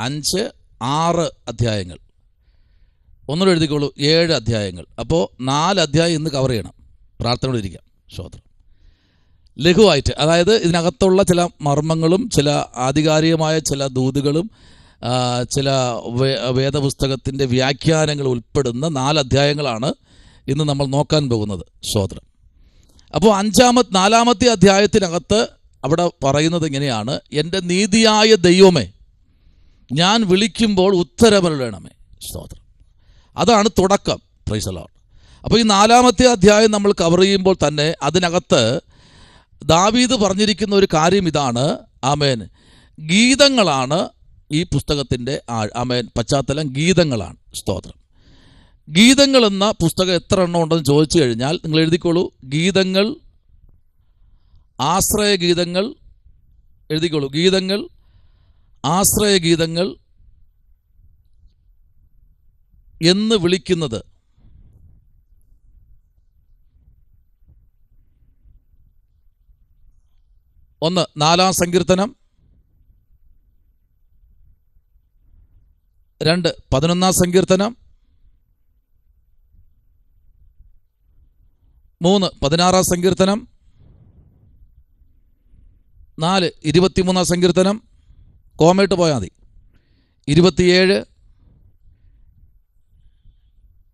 5, 6 അധ്യായങ്ങൾ. ഒന്നുകൂടെ എഴുതിക്കോളൂ, 7 അധ്യായങ്ങൾ. അപ്പോൾ 4 അധ്യായം ഇന്ന് കവർ ചെയ്യണം. പ്രാർത്ഥനയോടെ ഇരിക്കാം. സ്തോത്രം. ലഘുവായിട്ട്, അതായത് ഇതിനകത്തുള്ള ചില മർമ്മങ്ങളും ചില ആധികാരികമായ ചില ദൂതുകളും ചില വേദപുസ്തകത്തിൻ്റെ വ്യാഖ്യാനങ്ങൾ ഉൾപ്പെടുന്ന 4 അധ്യായങ്ങളാണ് ഇന്ന് നമ്മൾ നോക്കാൻ പോകുന്നത്. സ്തോത്രം. അപ്പോൾ 4-ാമത്തെ അധ്യായത്തിനകത്ത് അവിടെ പറയുന്നത് ഇങ്ങനെയാണ്: എൻ്റെ നീതിയായ ദൈവമേ, ഞാൻ വിളിക്കുമ്പോൾ ഉത്തരമരുളണമേ. സ്തോത്രം. അതാണ് തുടക്കം. Price the Lord. അപ്പോൾ ഈ 4-ാമത്തെ അധ്യായം നമ്മൾ കവർ ചെയ്യുമ്പോൾ തന്നെ അതിനകത്ത് ദാവീദ് പറഞ്ഞിരിക്കുന്ന ഒരു കാര്യം ഇതാണ്. ആമേൻ. ഗീതങ്ങളാണ് ഈ പുസ്തകത്തിൻ്റെ ആമേൻ പശ്ചാത്തലം. ഗീതങ്ങളാണ്. സ്തോത്രം. ഗീതങ്ങൾ എന്ന പുസ്തകം എത്ര എണ്ണം ഉണ്ടെന്ന് ചോദിച്ചു കഴിഞ്ഞാൽ നിങ്ങൾ എഴുതിക്കോളൂ. ഗീതങ്ങൾ, ആശ്രയഗീതങ്ങൾ, എഴുതിക്കോളൂ. ഗീതങ്ങൾ, ആശ്രയഗീതങ്ങൾ എന്ന് വിളിക്കുന്നത് 1 4-ാം സങ്കീർത്തനം, 2 11-ാം സങ്കീർത്തനം, 3 16-ാം സങ്കീർത്തനം, 4 23-ാം സങ്കീർത്തനം, കോമയിട്ട് പോയാൽ മതി, 27,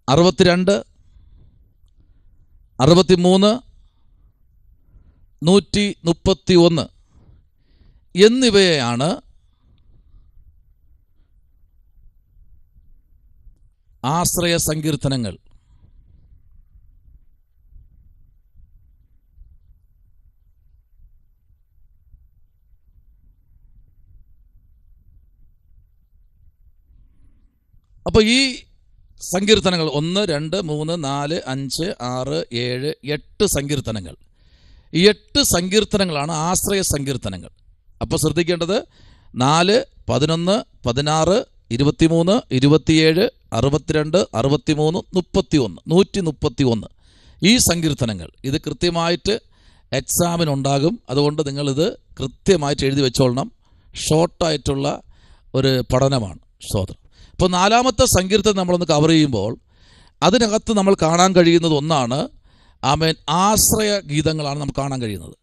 62, 63, 131 എന്നിവയാണ് ആശ്രയ സങ്കീർത്തനങ്ങൾ. അപ്പോൾ ഈ സങ്കീർത്തനങ്ങൾ 1, 2, 3, 4, 5, 6, 7, 8 സങ്കീർത്തനങ്ങൾ. ഈ 8 സങ്കീർത്തനങ്ങളാണ് ആശ്രയ സങ്കീർത്തനങ്ങൾ. അപ്പോൾ ശ്രദ്ധിക്കേണ്ടത് 4, 11, 16, 23, 27, 62, 63, 31, 131 ഈ സങ്കീർത്തനങ്ങൾ. ഇത് കൃത്യമായിട്ട് എക്സാമിനുണ്ടാകും. അതുകൊണ്ട് നിങ്ങളിത് കൃത്യമായിട്ട് എഴുതി വെച്ചോളണം. ഷോർട്ടായിട്ടുള്ള ഒരു പഠനമാണ്. സ്തോത്രം. ഇപ്പോൾ 4-ാമത്തെ സങ്കീർത്തനം നമ്മളൊന്ന് കവർ ചെയ്യുമ്പോൾ അതിനകത്ത് നമ്മൾ കാണാൻ കഴിയുന്നത് ഒന്നാണ്. ആമേൻ. ആശ്രയ ഗീതങ്ങളാണ് നമുക്ക് കാണാൻ കഴിയുന്നത്.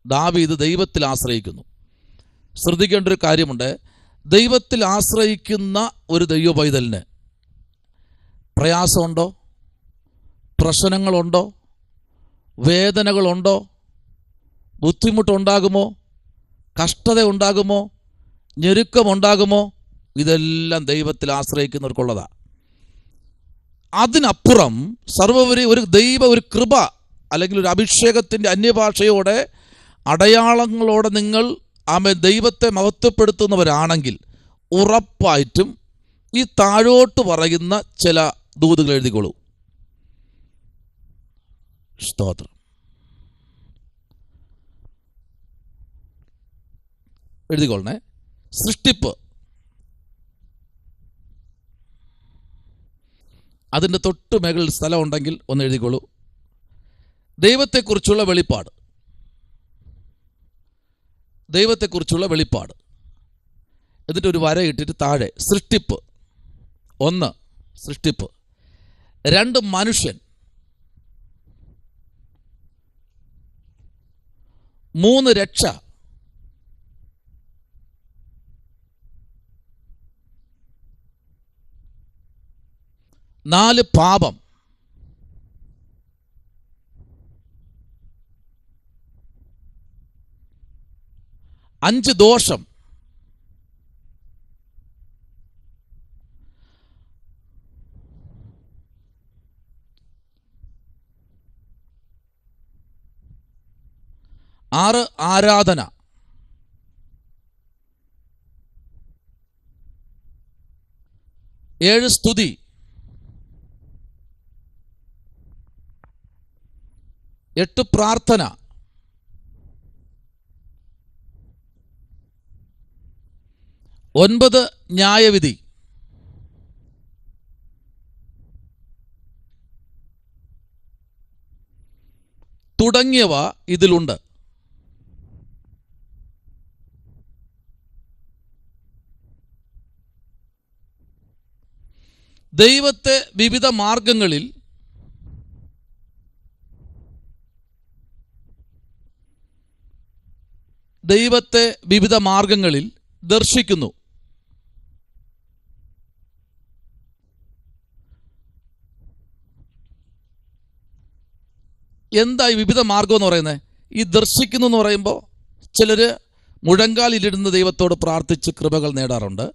ദാവീദ് ദൈവത്തിൽ ആശ്രയിക്കുന്നു. ശ്രദ്ധിക്കേണ്ട ഒരു കാര്യമുണ്ട്. ദൈവത്തിൽ ആശ്രയിക്കുന്ന ഒരു ദൈവ പൈതലിന് പ്രയാസമുണ്ടോ? പ്രശ്നങ്ങളുണ്ടോ? വേദനകളുണ്ടോ? ബുദ്ധിമുട്ടുണ്ടാകുമോ? കഷ്ടത ഉണ്ടാകുമോ? ഞെരുക്കമുണ്ടാകുമോ? ഇതെല്ലാം ദൈവത്തിൽ ആശ്രയിക്കുന്നവർക്കുള്ളതാണ്. അതിനപ്പുറം സർവോപരി ഒരു കൃപ അല്ലെങ്കിൽ ഒരു അഭിഷേകത്തിൻ്റെ അന്യഭാഷയോടെ അടയാളങ്ങളോടെ നിങ്ങൾ ദൈവത്തെ മഹത്വപ്പെടുത്തുന്നവരാണെങ്കിൽ ഉറപ്പായിട്ടും ഈ താഴോട്ട് പറയുന്ന ചില ദൂതുകൾ എഴുതിക്കോളൂ. സ്തോത്രം. എഴുതിക്കൊള്ളണേ. സൃഷ്ടിപ്പ്, അതിൻ്റെ തൊട്ട് മേഖലയിൽ സ്ഥലം ഉണ്ടെങ്കിൽ ഒന്ന് എഴുതിക്കോളൂ. ദൈവത്തെക്കുറിച്ചുള്ള വെളിപ്പാട്, ദൈവത്തെക്കുറിച്ചുള്ള വെളിപ്പാട്. എന്നിട്ട് ഒരു വര ഇട്ടിട്ട് താഴെ സൃഷ്ടിപ്പ്. 1 സൃഷ്ടിപ്പ്, 2 മനുഷ്യൻ, 3 രക്ഷ, 4 പാപം, 5 ദോഷം, 6 ആരാധന, 7 സ്തുതി, 8 പ്രാർത്ഥന, 9 ന്യായവിധി, തുടങ്ങിയവ ഇതിലുണ്ട്. ദൈവത്തെ വിവിധ മാർഗങ്ങളിൽ ദർശിക്കുന്നു. എന്താ ഈ വിവിധ മാർഗം എന്ന് പറയുന്നത്? ഈ ദർശിക്കുന്നു എന്ന് പറയുമ്പോൾ ചിലർ മുഴങ്കാലിലിരുന്ന് ദൈവത്തോട് പ്രാർത്ഥിച്ച് കൃപകൾ നേടാറുണ്ട്,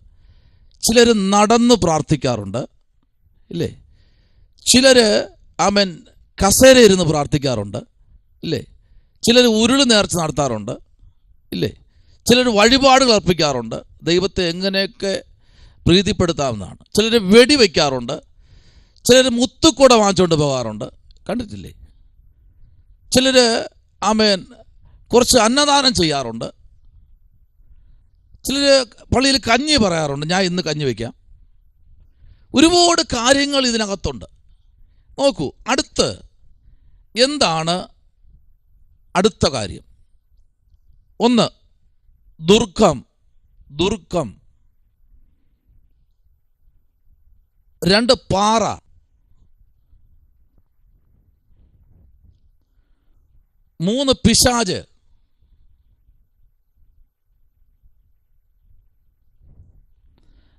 ചിലർ നടന്ന് പ്രാർത്ഥിക്കാറുണ്ട്, ഇല്ലേ? ചിലർ കസേരയിരുന്ന് പ്രാർത്ഥിക്കാറുണ്ട്, ഇല്ലേ? ചിലർ ഉരുള് നേർച്ച നടത്താറുണ്ട്, ഇല്ലേ? ചിലർ വഴിപാടുകൾ അർപ്പിക്കാറുണ്ട്, ദൈവത്തെ എങ്ങനെയൊക്കെ പ്രീതിപ്പെടുത്താവുന്നതാണ്. ചിലർ വെടിവെക്കാറുണ്ട്, ചിലർ മുത്തുക്കൂട വാങ്ങിച്ചുകൊണ്ട് പോകാറുണ്ട്, കണ്ടിട്ടില്ലേ? ചിലർ കുറച്ച് അന്നദാനം ചെയ്യാറുണ്ട്, ചിലർ പള്ളിയിൽ കഞ്ഞി പറയാറുണ്ട്, ഞാൻ ഇന്ന് കഞ്ഞി വയ്ക്കാം. ഒരുപാട് കാര്യങ്ങൾ ഇതിനകത്തുണ്ട്. നോക്കൂ, എന്താണ് അടുത്ത കാര്യം? ഒന്ന്, ദുർഗം. 2, പാറ. 3, പിശാച്.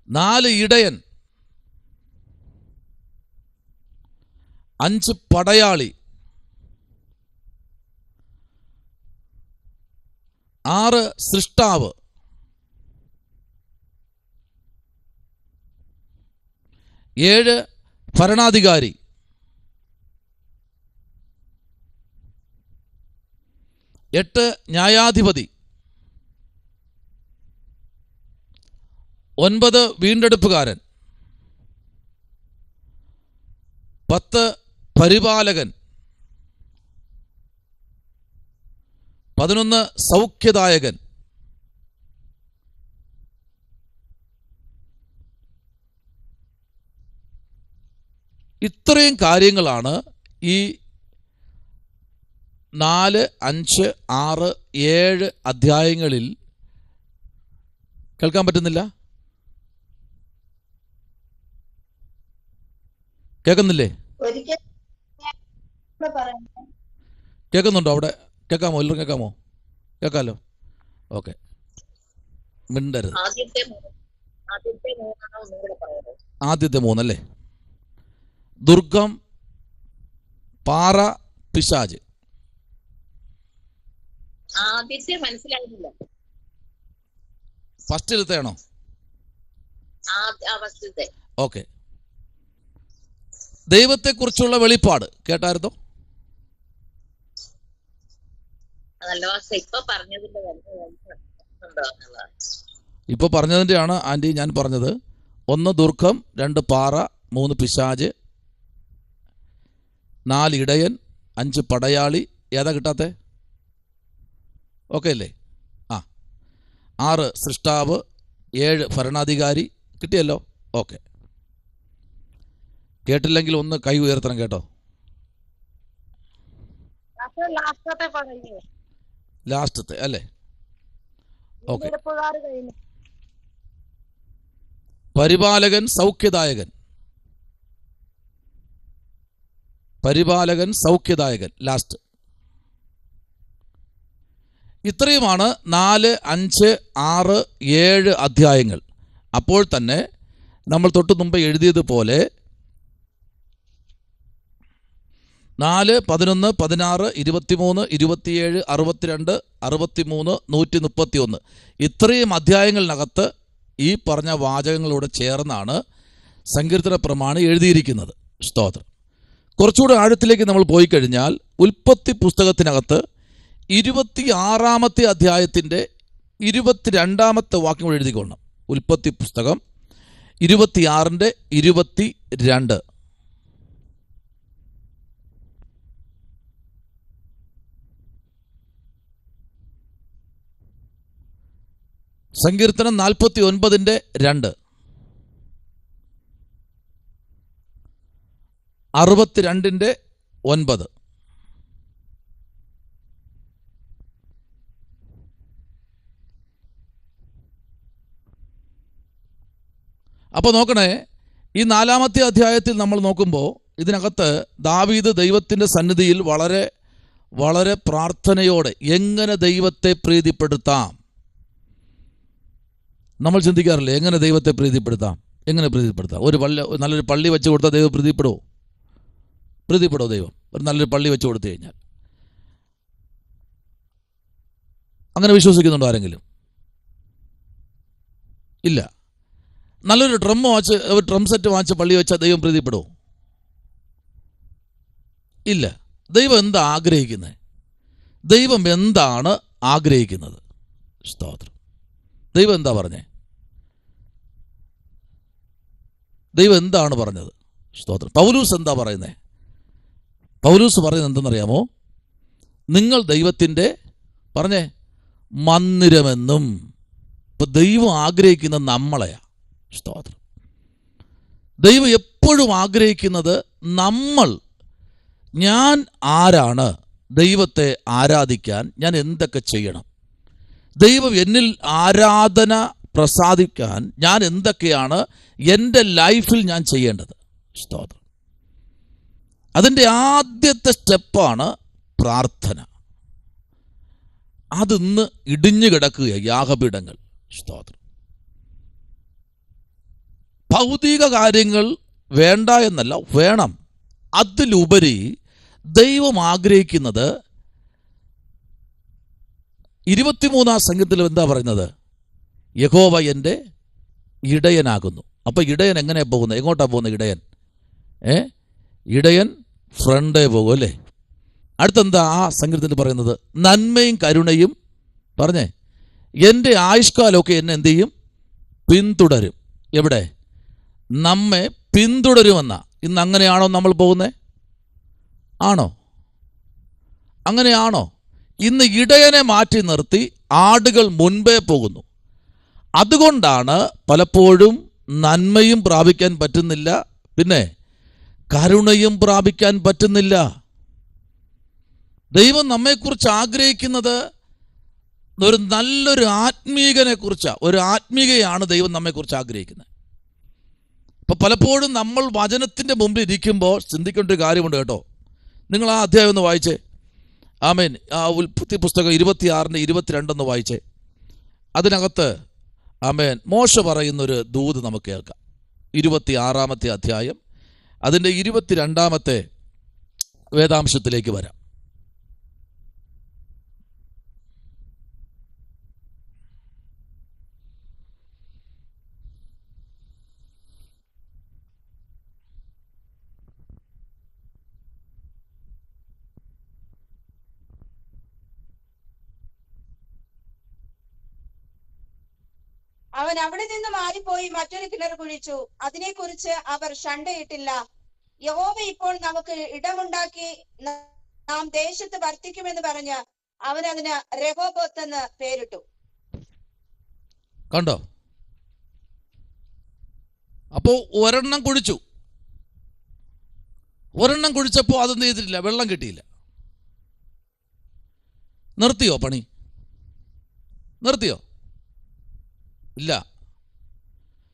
4, ഇടയൻ. 5, പടയാളി. 6, സൃഷ്ടാവ്. 7, ഭരണാധികാരി. 8, ന്യായാധിപതി. 9, വീണ്ടെടുപ്പുകാരൻ. 10, പരിപാലകൻ. 11, സൗഖ്യദായകൻ. ഇത്രയും കാര്യങ്ങളാണ് ഈ 4, 5, 6, 7 അധ്യായങ്ങളിൽ. കേൾക്കാൻ പറ്റുന്നില്ല? കേൾക്കുന്നില്ലേ? കേൾക്കുന്നുണ്ടോ? അവിടെ കേൾക്കാമോ? എല്ലാവരും കേൾക്കാമോ? കേൾക്കാമല്ലോ. ഓക്കെ, മിണ്ടരുത്. ആദ്യത്തെ 3 അല്ലേ? ദുർഗം, പാറ, പിശാച്. ഫസ്റ്റിലത്തെയാണോ? ഓക്കെ. ദൈവത്തെക്കുറിച്ചുള്ള വെളിപ്പാട് കേട്ടായിരുന്നോ? ഇപ്പൊ പറഞ്ഞതിൻ്റെയാണ് ആൻറ്റി ഞാൻ പറഞ്ഞത്. 1 ദുർഗം, 2 പാറ, 3 പിശാച്, 4 ഇടയൻ, 5 പടയാളി. ഏതാ കിട്ടാത്തെ? ഓക്കെ അല്ലേ? 6 സൃഷ്ടാവ്, 7 ഭരണാധികാരി. കിട്ടിയല്ലോ? ഓക്കെ. കേട്ടില്ലെങ്കിൽ ഒന്ന് കൈ ഉയർത്തണം കേട്ടോ. ലാസ്റ്റത്തെ അല്ലേ? ഓക്കെ. പരിപാലകൻ, സൗഖ്യദായകൻ. ലാസ്റ്റ്. ഇത്രയുമാണ് 4, 5, 6, 7 അധ്യായങ്ങൾ. അപ്പോൾ തന്നെ നമ്മൾ തൊട്ട് മുമ്പ് എഴുതിയതുപോലെ 4, 11, 16, 23, 27, 62, 63, 131 ഇത്രയും അധ്യായങ്ങളിനകത്ത് ഈ പറഞ്ഞ വാചകങ്ങളോട് ചേർന്നാണ് സങ്കീർത്തന പ്രമാണി എഴുതിയിരിക്കുന്നത്. സ്തോത്രം. കുറച്ചുകൂടെ ആഴത്തിലേക്ക് നമ്മൾ പോയി കഴിഞ്ഞാൽ ഉൽപ്പത്തി പുസ്തകത്തിനകത്ത് 26-ാമത്തെ അധ്യായത്തിൻ്റെ 22-ാമത്തെ വാക്യം കൂടെ എഴുതിക്കൊള്ളണം. ഉൽപ്പത്തി പുസ്തകം 26-ന്റെ 22. സങ്കീർത്തനം 49-ന്റെ 2. 62-ന്റെ 9. അപ്പോൾ നോക്കണേ, ഈ 4-ാമത്തെ അധ്യായത്തിൽ നമ്മൾ നോക്കുമ്പോൾ ഇതിനകത്ത് ദാവീദ് ദൈവത്തിൻ്റെ സന്നിധിയിൽ വളരെ വളരെ പ്രാർത്ഥനയോടെ എങ്ങനെ ദൈവത്തെ പ്രീതിപ്പെടുത്താം. നമ്മൾ ചിന്തിക്കാറില്ലേ, എങ്ങനെ ദൈവത്തെ പ്രീതിപ്പെടുത്താം? എങ്ങനെ പ്രീതിപ്പെടുത്താം? നല്ലൊരു പള്ളി വെച്ച് കൊടുത്താൽ ദൈവം പ്രീതിപ്പെടുമോ? ദൈവം ഒരു നല്ലൊരു പള്ളി വെച്ച് കൊടുത്തു കഴിഞ്ഞാൽ അങ്ങനെ വിശ്വസിക്കുന്നുണ്ടോ ആരെങ്കിലും? ഇല്ല. നല്ലൊരു ഡ്രം സെറ്റ് വാങ്ങിച്ച് പള്ളി വെച്ചാൽ ദൈവം പ്രീതിപ്പെടുമോ? ഇല്ല. ദൈവം എന്താ ആഗ്രഹിക്കുന്നത്? ദൈവം എന്താണ് ആഗ്രഹിക്കുന്നത്? സ്തോത്രം. ദൈവം എന്താ പറഞ്ഞേ? ദൈവം എന്താണ് പറഞ്ഞത്? സ്തോത്രം. പൗലൂസ് എന്താ പറയുന്നത്? പൗലൂസ് പറയുന്നത് എന്തെന്നറിയാമോ? നിങ്ങൾ ദൈവത്തിൻ്റെ മന്ദിരമെന്നും. ഇപ്പൊ ദൈവം ആഗ്രഹിക്കുന്നത് നമ്മളെയാ. സ്തോത്രം. ദൈവം എപ്പോഴും ആഗ്രഹിക്കുന്നത് ഞാൻ ആരാണ്? ദൈവത്തെ ആരാധിക്കാൻ ഞാൻ എന്തൊക്കെ ചെയ്യണം? ദൈവം എന്നിൽ ആരാധന പ്രസാദിക്കാൻ ഞാൻ എന്തൊക്കെയാണ് എൻ്റെ ലൈഫിൽ ഞാൻ ചെയ്യേണ്ടത്? സ്തോത്രം. അതിൻ്റെ ആദ്യത്തെ സ്റ്റെപ്പാണ് പ്രാർത്ഥന. അതിന്ന് ഇടിഞ്ഞു കിടക്കുക യാഗപീഠങ്ങൾ. സ്തോത്രം. ഭൗതിക കാര്യങ്ങൾ വേണ്ട എന്നല്ല, വേണം. അതിലുപരി ദൈവം ആഗ്രഹിക്കുന്നത് 23-ാം സംഗീതത്തിൽ എന്താ പറയുന്നത്? യഹോവ എൻ്റെ ഇടയനാകുന്നു. അപ്പൊ ഇടയൻ എങ്ങനെയാ പോകുന്നത്? എങ്ങോട്ടാ പോകുന്നത് ഇടയൻ? ഇടയൻ ഫ്രണ്ടേ പോകും അല്ലേ? അടുത്തെന്താ ആ സംഗീതത്തിൽ പറയുന്നത്? നന്മയും കരുണയും എൻ്റെ ആയുഷ്കാലമൊക്കെ എന്നെ എന്ത് ചെയ്യും? പിന്തുടരും. എവിടെ? നമ്മെ പിന്തുടരുമെന്ന. ഇന്ന് അങ്ങനെയാണോ നമ്മൾ പോകുന്നത്? ആണോ? അങ്ങനെയാണോ? ഇന്ന് ഇടയനെ മാറ്റി നിർത്തി ആടുകൾ മുൻപേ പോകുന്നു. അതുകൊണ്ടാണ് പലപ്പോഴും നന്മയും പ്രാപിക്കാൻ പറ്റുന്നില്ല, പിന്നെ കരുണയും പ്രാപിക്കാൻ പറ്റുന്നില്ല. ദൈവം നമ്മെക്കുറിച്ച് ആഗ്രഹിക്കുന്നത് ഒരു നല്ലൊരു ആത്മീകനെ കുറിച്ചാണ്. ഒരു ആത്മീകയാണ് ദൈവം നമ്മെക്കുറിച്ച് ആഗ്രഹിക്കുന്നത്. അപ്പം പലപ്പോഴും നമ്മൾ വചനത്തിൻ്റെ മുമ്പിൽ ഇരിക്കുമ്പോൾ ചിന്തിക്കേണ്ട ഒരു കാര്യമുണ്ട് കേട്ടോ. നിങ്ങൾ ആ അധ്യായം ഒന്ന് വായിച്ചേ. ആമേൻ. ആ ഉൽപ്പത്തി പുസ്തകം 26-22 വായിച്ചേ. അതിനകത്ത് ആമേൻ മോശ പറയുന്നൊരു ദൂത് നമുക്ക് കേൾക്കാം. 26-ാമത്തെ അധ്യായം അതിൻ്റെ 22-ാമത്തെ വേദാംശത്തിലേക്ക് വരാം. അവൻ അവിടെ നിന്ന് മാറിപ്പോയി മറ്റൊരു കിണർ കുഴിച്ചു. അതിനെക്കുറിച്ച് അവർ ശണ്ടയിട്ടില്ല. യഹോവ ഇപ്പോൾ നമുക്ക് ഇടമുണ്ടാക്കി നാം ദേശത്ത് വർത്തിക്കുമെന്ന് പറഞ്ഞ് അവൻ അതിന് രഹോബോത്ത് എന്ന് പേരിട്ടു. കണ്ടോ? അപ്പോ ഒരെണ്ണം കുഴിച്ചപ്പോ അതൊന്നും ചെയ്തിട്ടില്ല, വെള്ളം കിട്ടിയില്ല. നിർത്തിയോ? പണി നിർത്തിയോ? ഇല്ല.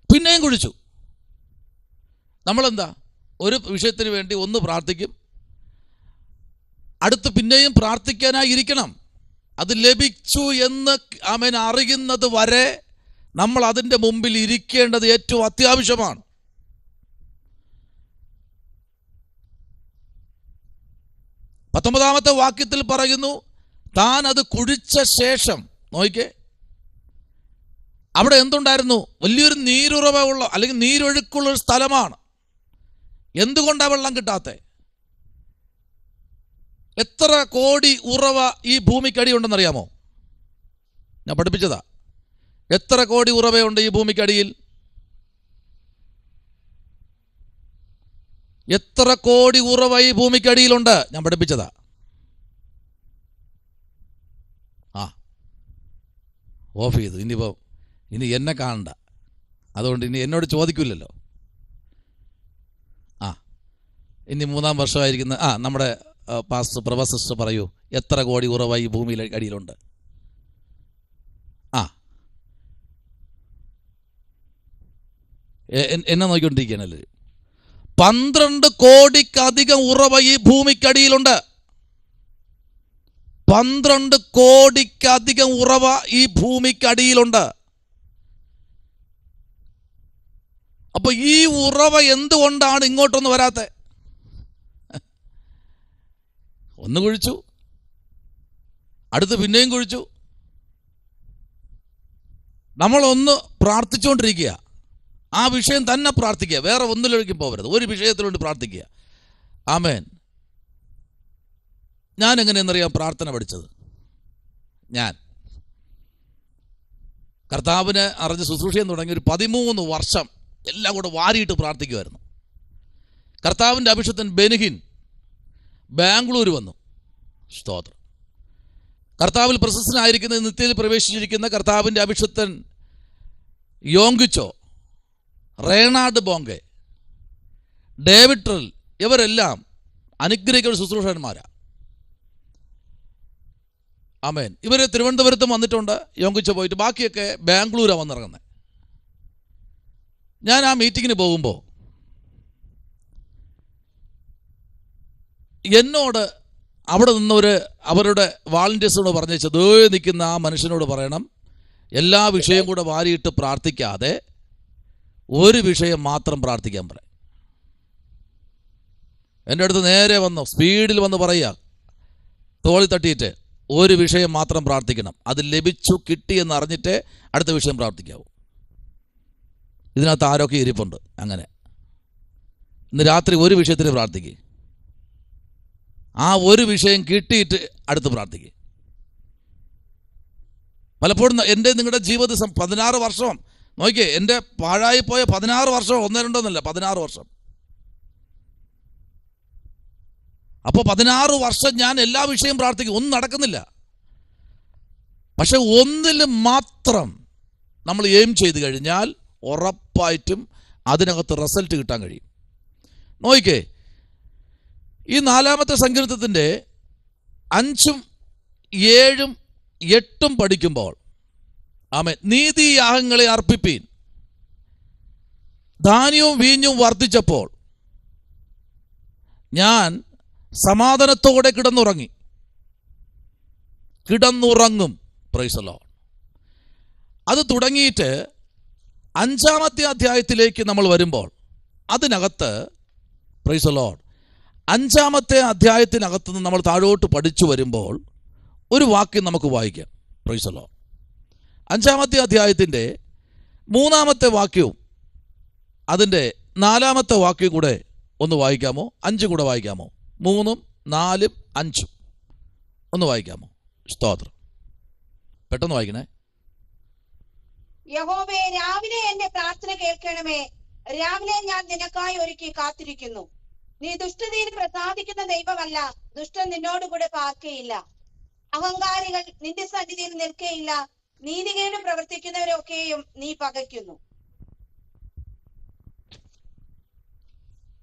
പിന്നെയും കുഴിച്ചു. നമ്മളെന്താ ഒരു വിഷയത്തിന് വേണ്ടി ഒന്ന് പ്രാർത്ഥിക്കും, അടുത്ത് പിന്നെയും പ്രാർത്ഥിക്കാനായി ഇരിക്കണം. അത് ലഭിച്ചു എന്ന് ആമേൻ അറിയുന്നത് വരെ നമ്മൾ അതിൻ്റെ മുമ്പിൽ ഇരിക്കേണ്ടത് ഏറ്റവും അത്യാവശ്യമാണ്. പത്തൊമ്പതാമത്തെ വാക്യത്തിൽ പറയുന്നു, താൻ അത് കുഴിച്ച ശേഷം നോക്കിക്കേ, അവിടെ എന്തുണ്ടായിരുന്നു? വലിയൊരു നീരുറവയുള്ള അല്ലെങ്കിൽ നീരൊഴുക്കുള്ള ഒരു സ്ഥലമാണ്. എന്തുകൊണ്ടാണ് വെള്ളം കിട്ടാത്തത്? എത്ര കോടി ഉറവ ഈ ഭൂമിക്കടി ഉണ്ടെന്നറിയാമോ? ഞാൻ പഠിപ്പിച്ചതാ. എത്ര കോടി ഉറവയുണ്ട് ഈ ഭൂമിക്കടിയിൽ? എത്ര കോടി ഉറവ ഈ ഭൂമിക്കടിയിലുണ്ട്? ഞാൻ പഠിപ്പിച്ചതാ. ഓഫ് ചെയ്തു. ഇനി എന്നെ കാണണ്ട, അതുകൊണ്ട് ഇനി എന്നോട് ചോദിക്കില്ലല്ലോ. ഇനി 3-ാം വർഷമായിരിക്കുന്ന നമ്മുടെ പാസ്റ്റർ പ്രൊഫസർ പറയൂ, എത്ര കോടി ഉറവ ഈ ഭൂമിയിൽ അടിയിലുണ്ട്? എന്നെ നോക്കിക്കൊണ്ടിരിക്കുകയാണല്ലേ. 12 കോടിക്കധികം ഉറവ ഈ ഭൂമിക്കടിയിലുണ്ട്. 12 കോടിക്കധികം ഉറവ ഈ ഭൂമിക്കടിയിലുണ്ട്. അപ്പൊ ഈ ഉറവ എന്തുകൊണ്ടാണ് ഇങ്ങോട്ടൊന്നും വരാത്തെ? ഒന്ന് കുഴിച്ചു, അടുത്ത് പിന്നെയും കുഴിച്ചു. നമ്മളൊന്ന് പ്രാർത്ഥിച്ചുകൊണ്ടിരിക്കുക, ആ വിഷയം തന്നെ പ്രാർത്ഥിക്കുക, വേറെ ഒന്നിലേക്കും പോകരുത്, ഒരു വിഷയത്തിലോട്ട് പ്രാർത്ഥിക്കുക. ആമേൻ. ഞാൻ എങ്ങനെയെന്നറിയാം പ്രാർത്ഥന പഠിച്ചത്? ഞാൻ കർത്താവിനെ അറിഞ്ഞ് ശുശ്രൂഷയും തുടങ്ങി ഒരു 13 വർഷം എല്ലാം കൂടെ വാരിയിട്ട് പ്രാർത്ഥിക്കുമായിരുന്നു. കർത്താവിൻ്റെ അഭിഷിക്തൻ ബെനിഹിൻ ബാംഗ്ലൂർ വന്നു. സ്തോത്രം. കർത്താവിൽ പ്രശസ്തനായിരിക്കുന്ന, നിത്യയിൽ പ്രവേശിച്ചിരിക്കുന്ന കർത്താവിൻ്റെ അഭിഷിക്തൻ യോങ്കിച്ചോ, റേണാഡ് ബോങ്കെ, ഡേവിഡ് ട്രെൽ, ഇവരെല്ലാം അനുഗ്രഹിക്കുന്ന ശുശ്രൂഷകന്മാരാണ്. ആമേൻ. ഇവർ തിരുവനന്തപുരത്തും വന്നിട്ടുണ്ട്, യോങ്കിച്ചോ പോയിട്ട്. ബാക്കിയൊക്കെ ബാംഗ്ലൂരാണ് വന്നിറങ്ങുന്നത്. ഞാൻ ആ മീറ്റിങ്ങിന് പോകുമ്പോൾ എന്നോട് അവിടെ നിന്നൊരു അവരുടെ വാളണ്ടിയേഴ്സിനോട് പറഞ്ഞേച്ചത്, നിൽക്കുന്ന ആ മനുഷ്യനോട് പറയണം, എല്ലാ വിഷയം കൂടെ വാരിയിട്ട് പ്രാർത്ഥിക്കാതെ ഒരു വിഷയം മാത്രം പ്രാർത്ഥിക്കാൻ പറയും. എൻ്റെ അടുത്ത് നേരെ വന്നു, സ്പീഡിൽ വന്ന് പറയുക, തോളി തട്ടിയിട്ട്, ഒരു വിഷയം മാത്രം പ്രാർത്ഥിക്കണം, അത് ലഭിച്ചു കിട്ടി എന്ന് അറിഞ്ഞിട്ടേ അടുത്ത വിഷയം പ്രാർത്ഥിക്കാവൂ. ഇതിനകത്ത് ആരൊക്കെ ഇരിപ്പുണ്ട് അങ്ങനെ? ഇന്ന് രാത്രി ഒരു വിഷയത്തിന് പ്രാർത്ഥിക്കുക, ആ ഒരു വിഷയം കിട്ടിയിട്ട് അടുത്ത് പ്രാർത്ഥിക്കുക. പലപ്പോഴും എൻ്റെ നിങ്ങളുടെ ജീവിതം 16 വർഷം നോക്കിയേ, എൻ്റെ പാഴായി പോയ 16 വർഷം, 1-2 16 വർഷം. അപ്പോൾ 16 വർഷം ഞാൻ എല്ലാ വിഷയം പ്രാർത്ഥിക്കും, ഒന്നും നടക്കുന്നില്ല. പക്ഷെ ഒന്നിൽ മാത്രം നമ്മൾ എയിം ചെയ്ത് കഴിഞ്ഞാൽ ഉറപ്പായിട്ടും അതിനകത്ത് റിസൾട്ട് കിട്ടാൻ കഴിയും. നോക്കിക്കേ, ഈ 4-ാമത്തെ സങ്കീർത്തനത്തിൻ്റെ 5, 7, 8 പഠിക്കുമ്പോൾ, ആമേൻ, നീതിയാഗങ്ങളെ അർപ്പിപ്പീൻ, ധാന്യവും വീഞ്ഞും വർദ്ധിച്ചപ്പോൾ ഞാൻ സമാധാനത്തോടെ കിടന്നുറങ്ങും. Price the Lord. അത് തുടങ്ങിയിട്ട് 5-ാമത്തെ അധ്യായത്തിലേക്ക് നമ്മൾ വരുമ്പോൾ അതിനകത്ത്, പ്രൈസ് ദി ലോർഡ്, 5-ാമത്തെ അധ്യായത്തിനകത്ത് നിന്ന് നമ്മൾ താഴോട്ട് പഠിച്ചു വരുമ്പോൾ ഒരു വാക്യം നമുക്ക് വായിക്കാം. Price the Lord. 5-ാമത്തെ അധ്യായത്തിൻ്റെ 3-ാമത്തെ വാക്യവും അതിൻ്റെ 4-ാമത്തെ വാക്യം കൂടെ ഒന്ന് വായിക്കാമോ? 5 കൂടെ വായിക്കാമോ? 3, 4, 5 ഒന്ന് വായിക്കാമോ? സ്തോത്രം. പെട്ടെന്ന് വായിക്കണേ. യഹോവേ, രാവിലെ എന്റെ പ്രാർത്ഥന കേൾക്കണമേ. രാവിലെ ഞാൻ നിനക്കായി ഒരുക്കി കാത്തിരിക്കുന്നു. നീ ദുഷ്ടതയിൽ പ്രസാദിക്കുന്ന ദൈവമല്ല, ദുഷ്ടൻ നിന്നോടുകൂടെ പാർക്കയില്ല. അഹങ്കാരികൾ നിന്റെ സന്നിധിയിൽ നിൽക്കയില്ല. നീതികേട് പ്രവർത്തിക്കുന്നവരൊക്കെയും നീ പകയ്ക്കുന്നു.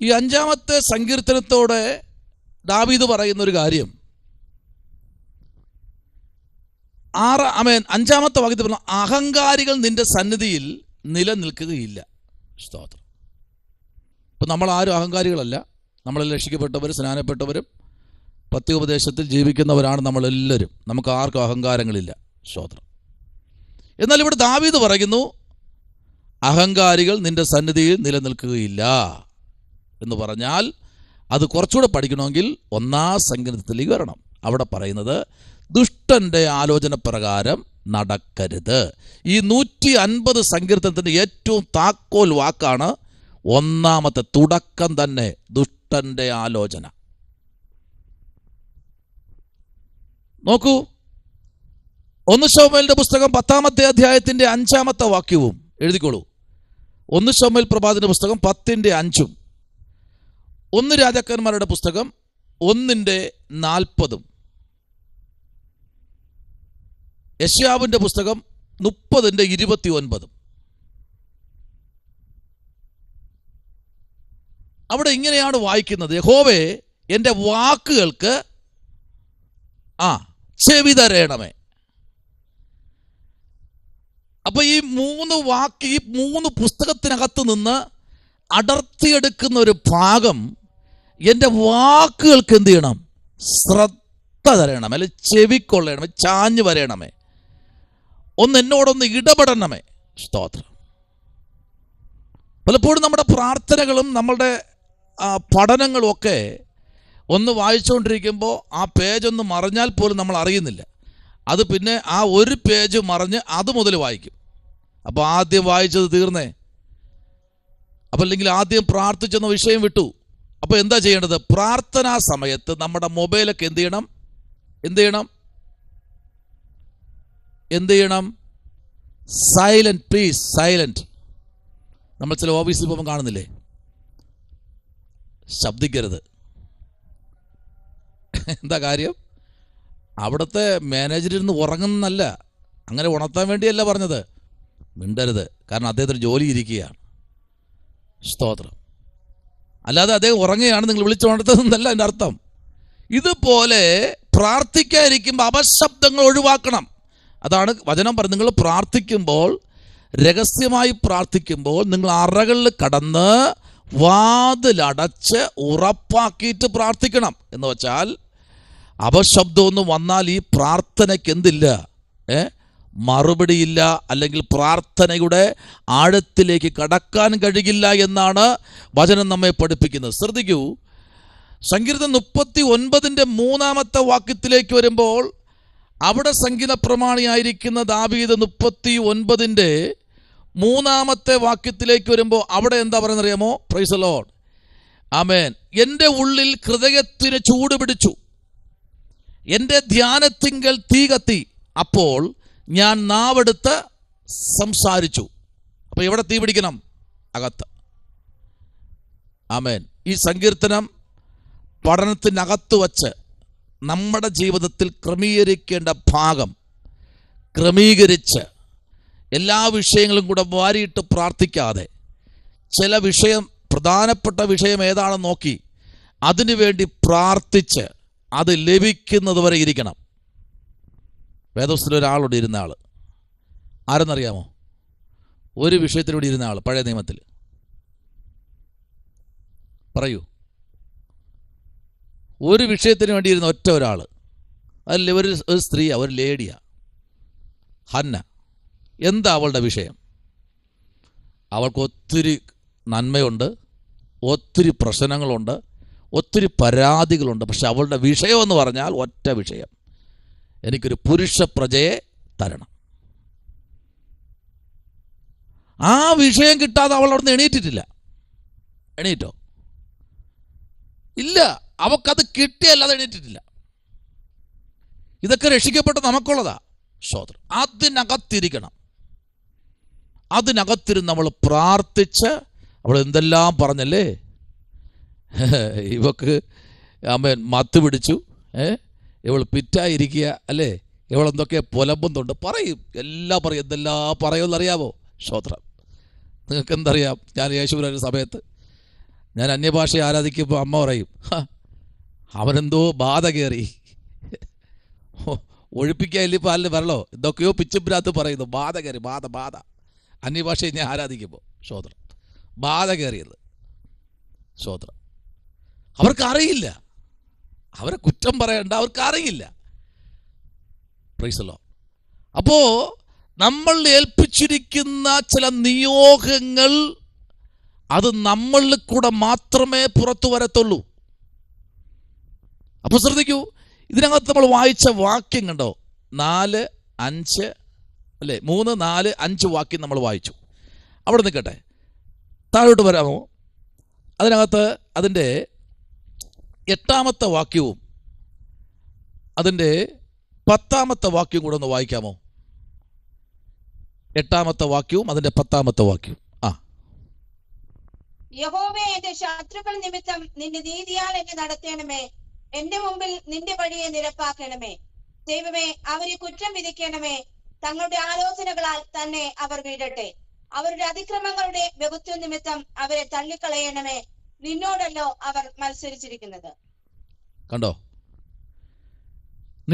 ഈ 5-ാമത്തെ സങ്കീർത്തനത്തോടെ ദാവീദ് പറയുന്ന ഒരു കാര്യം, 5-ാമത്തെ വാക്യത്തിൽ പറഞ്ഞു, അഹങ്കാരികൾ നിന്റെ സന്നിധിയിൽ നിലനിൽക്കുകയില്ല. സ്തോത്രം. ഇപ്പം നമ്മൾ ആരും അഹങ്കാരികളല്ല. നമ്മളെല്ലാം രക്ഷിക്കപ്പെട്ടവരും സ്നാനപ്പെട്ടവരും പത്യോപദേശത്തിൽ ജീവിക്കുന്നവരാണ് നമ്മളെല്ലാവരും. നമുക്ക് ആർക്കും അഹങ്കാരങ്ങളില്ല. സ്തോത്രം. എന്നാൽ ഇവിടെ ദാവീദ് പറയുന്നു, അഹങ്കാരികൾ നിന്റെ സന്നിധിയിൽ നിലനിൽക്കുകയില്ല എന്ന് പറഞ്ഞാൽ അത് കുറച്ചുകൂടെ പഠിക്കണമെങ്കിൽ 1-ാം സങ്കീർത്തനത്തിലേക്ക് വരണം. അവിടെ പറയുന്നത് ദുഷ്ടന്റെ ആലോചന പ്രകാരം നടക്കരുത്. ഈ 150 സങ്കീർത്തനത്തിൻ്റെ ഏറ്റവും താക്കോൽ വാക്കാണ് 1-ാമത്തെ തുടക്കം തന്നെ, ദുഷ്ടന്റെ ആലോചന. നോക്കൂ, 1 ശമൂവേലിന്റെ പുസ്തകം 10-ാമത്തെ അധ്യായത്തിൻ്റെ 5-ാമത്തെ വാക്യവും എഴുതിക്കോളൂ. 1 ശമൂവേൽ പ്രവാചകന്റെ പുസ്തകം 10-5, 1 രാജാക്കന്മാരുടെ പുസ്തകം 1-40, യെശയ്യാവിന്റെ പുസ്തകം 30-29. അവിടെ ഇങ്ങനെയാണ് വായിക്കുന്നത്, യഹോവേ, എൻ്റെ വാക്കുകൾക്ക് ചെവി തരേണമേ. അപ്പൊ ഈ മൂന്ന് പുസ്തകത്തിനകത്ത് നിന്ന് അടർത്തിയെടുക്കുന്ന ഒരു ഭാഗം എൻ്റെ വാക്കുകൾക്ക് എന്ത് ചെയ്യണം? ശ്രദ്ധ തരണമേ, അല്ലെ ചെവിക്കൊള്ളണമേ, ചാഞ്ഞു വരയണമേ, എന്നോടൊന്ന് ഇടപെടണമേ. സ്തോത്രം. പലപ്പോഴും നമ്മുടെ പ്രാർത്ഥനകളും നമ്മളുടെ പഠനങ്ങളും ഒക്കെ ഒന്ന് വായിച്ചുകൊണ്ടിരിക്കുമ്പോൾ ആ പേജ് ഒന്ന് മറിഞ്ഞാൽ പോലും നമ്മൾ അറിയുന്നില്ല. അത് പിന്നെ ആ ഒരു പേജ് മറിഞ്ഞ് അത് മുതൽ വായിക്കും. അപ്പോൾ ആദ്യം വായിച്ചത് തീർന്നേ, അപ്പം അല്ലെങ്കിൽ ആദ്യം പ്രാർത്ഥിച്ചെന്ന വിഷയം വിട്ടു. അപ്പോൾ എന്താ ചെയ്യേണ്ടത്? പ്രാർത്ഥനാ സമയത്ത് നമ്മുടെ മൊബൈലൊക്കെ എന്ത് ചെയ്യണം? Silent, please silent. നമ്മൾ ചില ഓഫീസിൽ പോകുമ്പോൾ കാണുന്നില്ലേ, ശബ്ദിക്കരുത്. എന്താ കാര്യം? അവിടുത്തെ മാനേജറിരുന്ന് ഉറങ്ങുന്നല്ല, അങ്ങനെ ഉണർത്താൻ വേണ്ടിയല്ല പറഞ്ഞത്. മിണ്ടരുത്, കാരണം അദ്ദേഹത്തിന് ജോലി ഇരിക്കുകയാണ്. സ്തോത്രം. അല്ലാതെ അദ്ദേഹം ഉറങ്ങുകയാണ് നിങ്ങൾ വിളിച്ചുണർത്തുന്നതല്ല എൻ്റെ അർത്ഥം. ഇതുപോലെ പ്രാർത്ഥിക്കാതിരിക്കുമ്പോൾ അപശബ്ദങ്ങൾ ഒഴിവാക്കണം. അതാണ് വചനം പറഞ്ഞത്. നിങ്ങൾ പ്രാർത്ഥിക്കുമ്പോൾ, രഹസ്യമായി പ്രാർത്ഥിക്കുമ്പോൾ നിങ്ങൾ അറകളിൽ കടന്ന് വാതിലടച്ച് ഉറപ്പാക്കിയിട്ട് പ്രാർത്ഥിക്കണം. എന്ന് വെച്ചാൽ അപശബ്ദമൊന്നും വന്നാൽ ഈ പ്രാർത്ഥനയ്ക്ക് എന്തില്ല? മറുപടിയില്ല, അല്ലെങ്കിൽ പ്രാർത്ഥനയുടെ ആഴത്തിലേക്ക് കടക്കാൻ കഴിയില്ല എന്നാണ് വചനം നമ്മെ പഠിപ്പിക്കുന്നത്. ശ്രദ്ധിക്കൂ, സങ്കീർത്തനം 39-3 വാക്യത്തിലേക്ക് വരുമ്പോൾ അവിടെ സംഗീത പ്രമാണിയായിരിക്കുന്ന ദാവീദ് 39-3 വാക്യത്തിലേക്ക് വരുമ്പോൾ അവിടെ എന്താ പറയുന്നറിയാമോ? പ്രൈസ് ദി ലോർഡ്, ആമേൻ. എൻ്റെ ഉള്ളിൽ ഹൃദയത്തിന് ചൂട് പിടിച്ചു, എൻ്റെ ധ്യാനത്തിങ്കൽ തീ കത്തി, അപ്പോൾ ഞാൻ നാവെടുത്ത് സംസാരിച്ചു. അപ്പൊ എവിടെ തീ പിടിക്കണം? അകത്ത്. ആമേൻ. ഈ സങ്കീർത്തനം പഠനത്തിനകത്ത് വച്ച് നമ്മുടെ ജീവിതത്തിൽ ക്രമീകരിക്കേണ്ട ഭാഗം ക്രമീകരിച്ച് എല്ലാ വിഷയങ്ങളും കൂടെ വാരിയിട്ട് പ്രാർത്ഥിക്കാതെ ചില പ്രധാനപ്പെട്ട വിഷയം ഏതാണെന്ന് നോക്കി അതിനുവേണ്ടി പ്രാർത്ഥിച്ച് അത് ലഭിക്കുന്നത് വരെ ഇരിക്കണം. വേദപുസ്തകത്തിൽ ഒരാളോട് ഇരുന്ന ആൾ ആരെന്നറിയാമോ? ഒരു വിഷയത്തിലൂടെ ഇരുന്ന ആൾ പഴയ നിയമത്തിൽ. പറയൂ. ഒരു വിഷയത്തിന് വേണ്ടി ഇരുന്ന ഒറ്റ ഒരാൾ, അതിൽ ഒരു സ്ത്രീയാ, ഒരു ലേഡിയാ, ഹന്ന. എന്താ അവളുടെ വിഷയം? അവൾക്ക് ഒത്തിരി നന്മയുണ്ട്, ഒത്തിരി പ്രശ്നങ്ങളുണ്ട്, ഒത്തിരി പരാതികളുണ്ട്. പക്ഷെ അവളുടെ വിഷയം എന്ന് പറഞ്ഞാൽ ഒറ്റ വിഷയം: എനിക്കൊരു പുരുഷ പ്രജയെ തരണം. ആ വിഷയം കിട്ടാതെ അവൾ അവിടുന്ന് എണീറ്റിട്ടില്ല. എണീറ്റോ? ഇല്ല. അവക്കത് കിട്ടിയല്ലാതെ എണീറ്റിട്ടില്ല. ഇതൊക്കെ രക്ഷിക്കപ്പെട്ട് നമുക്കുള്ളതാ. സ്തോത്രം. അതിനകത്തിരിക്കണം. അതിനകത്തിരുന്ന് നമ്മൾ പ്രാർത്ഥിച്ച്, അവൾ എന്തെല്ലാം പറഞ്ഞല്ലേ, ഇവക്ക് ആമേൻ മത്ത് പിടിച്ചു, ഇവൾ പിറ്റായിരിക്കുക അല്ലേ, ഇവളെന്തൊക്കെ പുലമ്പുന്നുണ്ട്, പറയും, എല്ലാം പറയും. എന്തെല്ലാം പറയുമെന്നറിയാമോ? സ്തോത്രം. നിങ്ങൾക്ക് എന്തറിയാം? ഞാൻ യേശുവിനൊരു സമയത്ത് ഞാൻ അന്യഭാഷ ആരാധിക്കുമ്പോൾ അമ്മ പറയും, അവനെന്തോ ബാധ കയറി, ഒഴിപ്പിക്കാനില്ല ഇപ്പോൾ അല്ല വരളോ, എന്തൊക്കെയോ പിച്ചുപിരാത്ത് പറയുന്നു, ബാധ കയറി, ബാധ. അന്യഭാഷയെ ഞാൻ ആരാധിക്കുമ്പോൾ സ്തോത്രം, ബാധ കയറിയത്. സ്തോത്രം. അവർക്കറിയില്ല, അവരെ കുറ്റം പറയണ്ട, അവർക്കറിയില്ല. Price the Lord. അപ്പോ നമ്മൾ ഏൽപ്പിച്ചിരിക്കുന്ന ചില നിയോഗങ്ങൾ അത് നമ്മളിൽ കൂടെ മാത്രമേ പുറത്തു വരത്തുള്ളൂ. അപ്പോൾ ശ്രദ്ധിക്കൂ, ഇതിനകത്ത് നമ്മൾ വായിച്ച വാക്യം കണ്ടോ? 4, 5 അല്ലേ, 3, 4, 5 വാക്യം നമ്മൾ വായിച്ചു. അവിടെ നിൽക്കട്ടെ, താഴോട്ട് വരാമോ? അതിനകത്ത് അതിൻ്റെ 8-ാമത്തെ വാക്യവും അതിൻ്റെ 10-ാമത്തെ വാക്യവും കൂടെ ഒന്ന് വായിക്കാമോ? 8-ാമത്തെ വാക്യവും അതിൻ്റെ 10-ാമത്തെ വാക്യവും. യഹോവേ, എന്റെ ശത്രുക്കൾ നിമിത്തം നിന്റെ നീതിയാൽ എന്നെ നടത്തണമേ, എന്റെ മുമ്പിൽ നിന്റെ വഴിയെ നിരപ്പാക്കണമേ. ദൈവമേ, അവരെ കുറ്റം വിധിക്കണമേ, തങ്ങളുടെ ആലോചനകളാൽ തന്നെ അവർ വീഴട്ടെ. അവരുടെ അതിക്രമങ്ങളുടെ ബഹുത്വം നിമിത്തം അവരെ തള്ളിക്കളയണമേ, നിന്നോടല്ലോ അവർ മത്സരിച്ചിരിക്കുന്നത്. കണ്ടോ?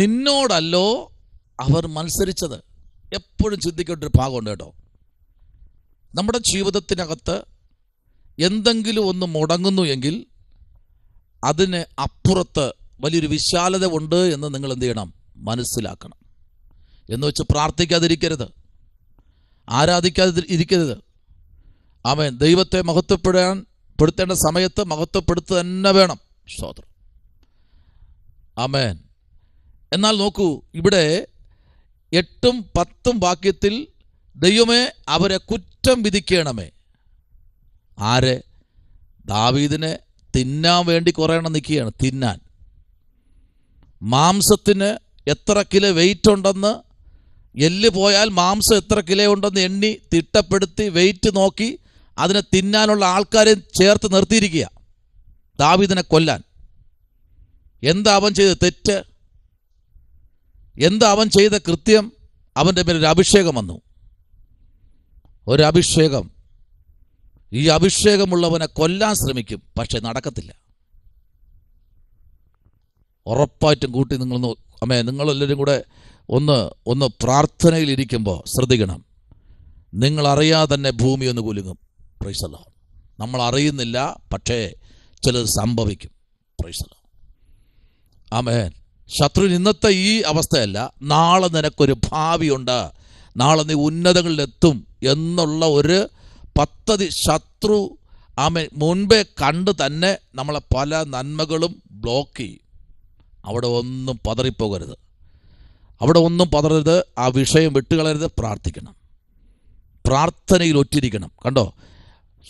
നിന്നോടല്ലോ അവർ മത്സരിച്ചത്. എപ്പോഴും ചിന്തിക്കേണ്ട ഒരു ഭാഗമുണ്ട് കേട്ടോ. നമ്മുടെ ജീവിതത്തിനകത്ത് എന്തെങ്കിലും ഒന്ന് മുടങ്ങുന്നു എങ്കിൽ അതിന് അപ്പുറത്ത് വലിയൊരു വിശാലത ഉണ്ട് എന്ന് നിങ്ങൾ എന്ത് ചെയ്യണം? മനസ്സിലാക്കണം. എന്ന് വെച്ച് പ്രാർത്ഥിക്കാതിരിക്കരുത്, ആരാധിക്കാതെ ഇരിക്കരുത്. ആമേൻ. ദൈവത്തെ മഹത്വപ്പെടുത്തേണ്ട സമയത്ത് മഹത്വപ്പെടുത്തുക തന്നെ വേണം. സ്തോത്രം. ആമേൻ. എന്നാൽ നോക്കൂ, ഇവിടെ 8ഉം 10ഉം വാക്യത്തിൽ ദൈവമേ അവരെ കുറ്റം വിധിക്കണമേ. ആരെ? ദാവീദിനെ തിന്നാൻ വേണ്ടി കുറേ എണ്ണം നിൽക്കുകയാണ്. തിന്നാൻ മാംസത്തിന് എത്ര കിലോ വെയിറ്റ് ഉണ്ടെന്ന്, എല്ല് പോയാൽ മാംസം എത്ര കിലോ ഉണ്ടെന്ന് എണ്ണി തിട്ടപ്പെടുത്തി വെയിറ്റ് നോക്കി അതിനെ തിന്നാനുള്ള ആൾക്കാരെ ചേർത്ത് നിർത്തിയിരിക്കുക ദാവീദിനെ കൊല്ലാൻ. എന്താ അവൻ ചെയ്ത തെറ്റ്? എന്താ അവൻ ചെയ്ത കൃത്യം? അവൻ്റെ മേലൊരു അഭിഷേകം വന്നു. ഒരഭിഷേകം. ഈ അഭിഷേകമുള്ളവനെ കൊല്ലാൻ ശ്രമിക്കും, പക്ഷെ നടക്കത്തില്ല. ഉറപ്പായിട്ടും കൂട്ടി നിങ്ങളെല്ലാവരും കൂടെ ഒന്ന് പ്രാർത്ഥനയിലിരിക്കുമ്പോൾ ശ്രദ്ധിക്കണം. നിങ്ങളറിയാതെ തന്നെ ഭൂമി ഒന്ന് കുലുങ്ങും. Price the Lord. നമ്മൾ അറിയുന്നില്ല, പക്ഷേ ചിലത് സംഭവിക്കും. Praise the lord. ആമേൻ. ശത്രുവിന് ഇന്നത്തെ ഈ അവസ്ഥയല്ല, നാളെ നിനക്കൊരു ഭാവിയുണ്ട്, നാളെ നീ ഉന്നതങ്ങളിലെത്തും എന്നുള്ള ഒരു പദ്ധതി ശത്രു ആമേൻ മുൻപേ കണ്ട് തന്നെ നമ്മളെ പല നന്മകളും ബ്ലോക്ക് ചെയ്യും. അവിടെ ഒന്നും പതറിപ്പോകരുത്, അവിടെ ഒന്നും പതറരുത്. ആ വിഷയം വിട്ടുകളയരുത്. പ്രാർത്ഥിക്കണം, പ്രാർത്ഥനയിൽ ഒറ്റിരിക്കണം. കണ്ടോ,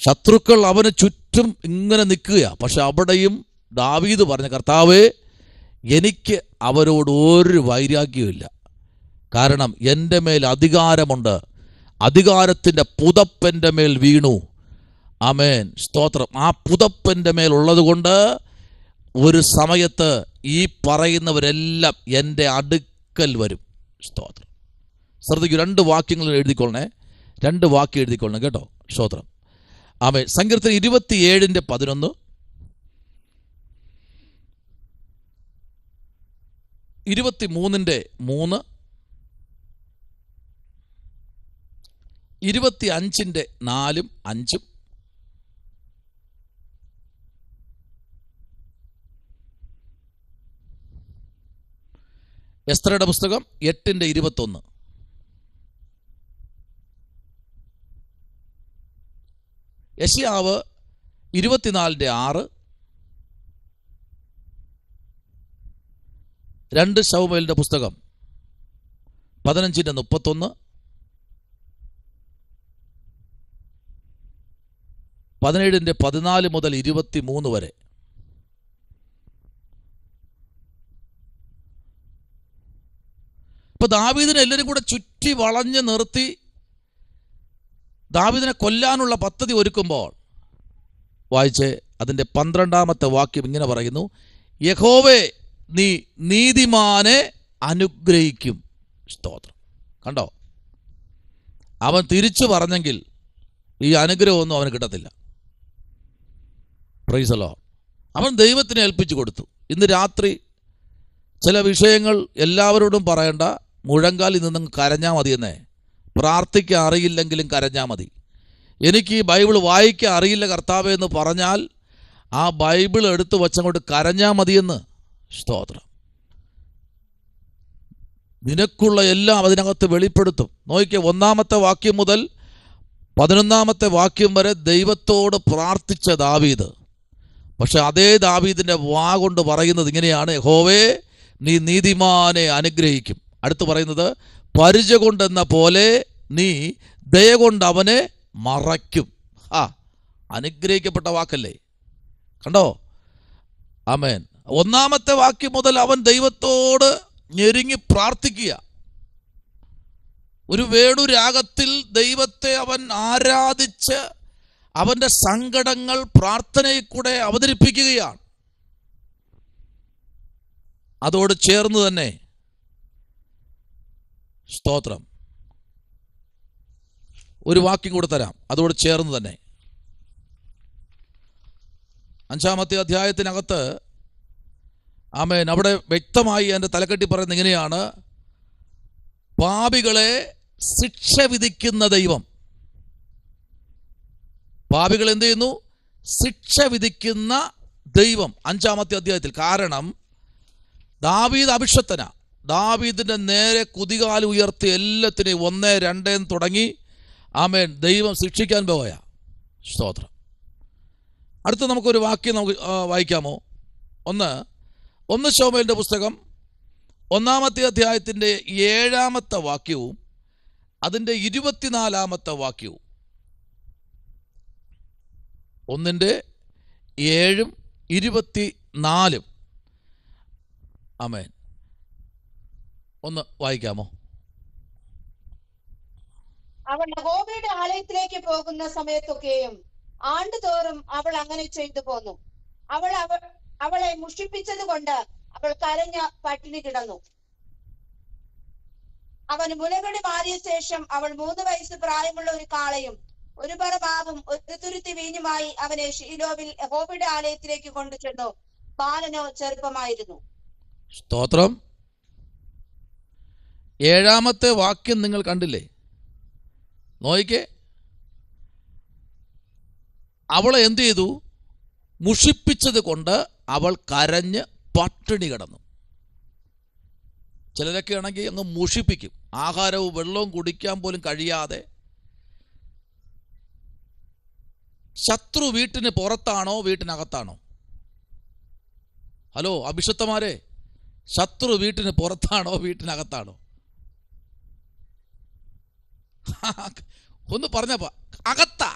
ശത്രുക്കൾ അവന് ചുറ്റും ഇങ്ങനെ നിൽക്കുക. പക്ഷെ അവിടെയും ദാവീദ് പറഞ്ഞ, കർത്താവേ എനിക്ക് അവരോട് ഒരു വൈരാഗ്യമില്ല, കാരണം എൻ്റെ മേൽ അധികാരമുണ്ട്, അധികാരത്തിൻ്റെ പുതപ്പെൻ്റെ മേൽ വീണു. ആമേൻ. സ്തോത്രം. ആ പുതപ്പെൻ്റെ മേൽ ഉള്ളത് കൊണ്ട് ഒരു സമയത്ത് ഈ പറയുന്നവരെല്ലാം എൻ്റെ അടുക്കൽ വരും. സ്തോത്രം. ശ്രദ്ധിക്കൂ, 2 വാക്യങ്ങൾ എഴുതിക്കൊള്ളണേ, 2 വാക്യം എഴുതിക്കൊള്ളണം കേട്ടോ. സ്തോത്രം. ആമേൻ. സങ്കീർത്തനം 27:11, 23:3, 25:4, 5, എസ്തേറുടെ പുസ്തകം 8:21, യെശയ്യാവ് 24:6, 2 ശമൂവേലിന്റെ പുസ്തകം 15:31, 17:14 മുതൽ 23 വരെ. ഇപ്പൊ ദാവീദിനെ എല്ലാവരും കൂടെ ചുറ്റി വളഞ്ഞ് നിർത്തി ദാവീദിനെ കൊല്ലാനുള്ള പദ്ധതി ഒരുക്കുമ്പോൾ വായിച്ച് അതിൻ്റെ 12ാമത്തെ വാക്യം ഇങ്ങനെ പറയുന്നു, യഹോവേ നീ നീതിമാനെ അനുഗ്രഹിക്കും. സ്തോത്രം. കണ്ടോ, അവൻ തിരിച്ചു പറഞ്ഞെങ്കിൽ ഈ അനുഗ്രഹമൊന്നും അവന് കിട്ടത്തില്ല. Price the Lord. അവൻ ദൈവത്തിനെ ഏൽപ്പിച്ചു കൊടുത്തു. ഇന്ന് രാത്രി ചില വിഷയങ്ങൾ എല്ലാവരോടും പറയേണ്ട, മുഴങ്കാലിൽ നിന്നും കരഞ്ഞാൽ മതിയെന്നേ. പ്രാർത്ഥിക്കാൻ അറിയില്ലെങ്കിലും കരഞ്ഞാൽ മതി. എനിക്ക് ഈ ബൈബിൾ വായിക്കാൻ അറിയില്ല കർത്താവേ എന്ന് പറഞ്ഞാൽ ആ ബൈബിൾ എടുത്ത് വച്ചങ്ങോട്ട് കരഞ്ഞാൽ മതിയെന്ന്. സ്തോത്രം. നിനക്കുള്ള എല്ലാം അതിനകത്ത് വെളിപ്പെടുത്തും. നോക്കിക്കേ, 1ാമത്തെ വാക്യം മുതൽ 11ാമത്തെ വാക്യം വരെ ദൈവത്തോട് പ്രാർത്ഥിച്ച ദാവീദ്. പക്ഷെ അതേ ദാവീദിൻ്റെ വാ കൊണ്ട് പറയുന്നത് ഇങ്ങനെയാണ്, യഹോവേ നീ നീതിമാനെ അനുഗ്രഹിക്കും. അടുത്ത് പറയുന്നത്, പരിച കൊണ്ടെന്ന പോലെ നീ ദയ കൊണ്ട് അവനെ മറയ്ക്കും. അനുഗ്രഹിക്കപ്പെട്ട വാക്കല്ലേ. കണ്ടോ. ആമേൻ. 1ാമത്തെ വാക്യം മുതൽ അവൻ ദൈവത്തോട് ഞെരുങ്ങി പ്രാർത്ഥിക്കുക. ഒരു വേണുരാഗത്തിൽ ദൈവത്തെ അവൻ ആരാധിച്ച് അവൻ്റെ സങ്കടങ്ങൾ പ്രാർത്ഥനയിൽ കൂടെ അവതരിപ്പിക്കുകയാണ്. അതോട് ചേർന്ന് തന്നെ സ്തോത്രം ഒരു വാക്യം കൂടെ തരാം. അതോട് ചേർന്ന് തന്നെ 5ാമത്തെ അധ്യായത്തിനകത്ത് ആമേൻ അവിടെ വ്യക്തമായി എൻ്റെ തലക്കെട്ടി പറയുന്നത് ഇങ്ങനെയാണ്, പാപികളെ ശിക്ഷ വിധിക്കുന്ന ദൈവം. പാപികൾ എന്ത് ചെയ്യുന്നു? ശിക്ഷ വിധിക്കുന്ന ദൈവം 5-ാമത്തെ അധ്യായത്തിൽ. കാരണം ദാവീദ് അഭിഷക്തനാ. ദാവീദിന്റെ നേരെ കുതികാൽ ഉയർത്തി എല്ലാത്തിനെയും 1, 2 തുടങ്ങി ആമേൻ ദൈവം ശിക്ഷിക്കാൻ പോവുക. സ്തോത്രം. അടുത്ത നമുക്കൊരു വാക്യം നമുക്ക് വായിക്കാമോ? 1 ശമൂവേലിന്റെ പുസ്തകം 1-ാമത്തെ അധ്യായത്തിൻ്റെ 7-ാമത്തെ വാക്യവും അതിൻ്റെ 24-ാമത്തെ വാക്യവും. 1:7 24. ആമേൻ. ഒന്ന് വായിക്കാമോ? അവൾ യഹോവയുടെ ആലയത്തിലേക്ക് പോകുന്ന സമയത്തൊക്കെയും ആണ്ടുതോറും അവൾ അങ്ങനെ ചെയ്തു പോന്നു. അവളെ മുഷിപ്പിച്ചത് കൊണ്ട് അവൾ കരഞ്ഞ പട്ടിണി കിടന്നു. അവന് മുലകടി മാറിയ ശേഷം അവൾ 3 വയസ്സ് പ്രായമുള്ള ഒരു കാളയും 1 പറ മാവും 1 തുരുത്തി വീഞ്ഞുമായി അവനെ ശീലോവിൽ യഹോവയുടെ ആലയത്തിലേക്ക് കൊണ്ടുചെന്നു. ബാലനോ ചെറുപ്പമായിരുന്നു. സ്തോത്രം. 7-ാമത്തെ വാക്യം നിങ്ങൾ കണ്ടില്ലേ? നോയിക്കേ. അവളെ എന്ത് ചെയ്തു? മുഷിപ്പിച്ചത് കൊണ്ട് അവൾ കരഞ്ഞ് പട്ടിണി കിടന്നു. ചിലരൊക്കെ ആണെങ്കിൽ അങ്ങ് മുഷിപ്പിക്കും. ആഹാരവും വെള്ളവും കുടിക്കാൻ പോലും കഴിയാതെ. ശത്രു വീട്ടിന് പുറത്താണോ വീട്ടിനകത്താണോ? ഹലോ അഭിഷക്തന്മാരെ, ശത്രു വീട്ടിന് പുറത്താണോ വീട്ടിനകത്താണോ? ഒന്ന് പറഞ്ഞപ്പോ അകത്ത്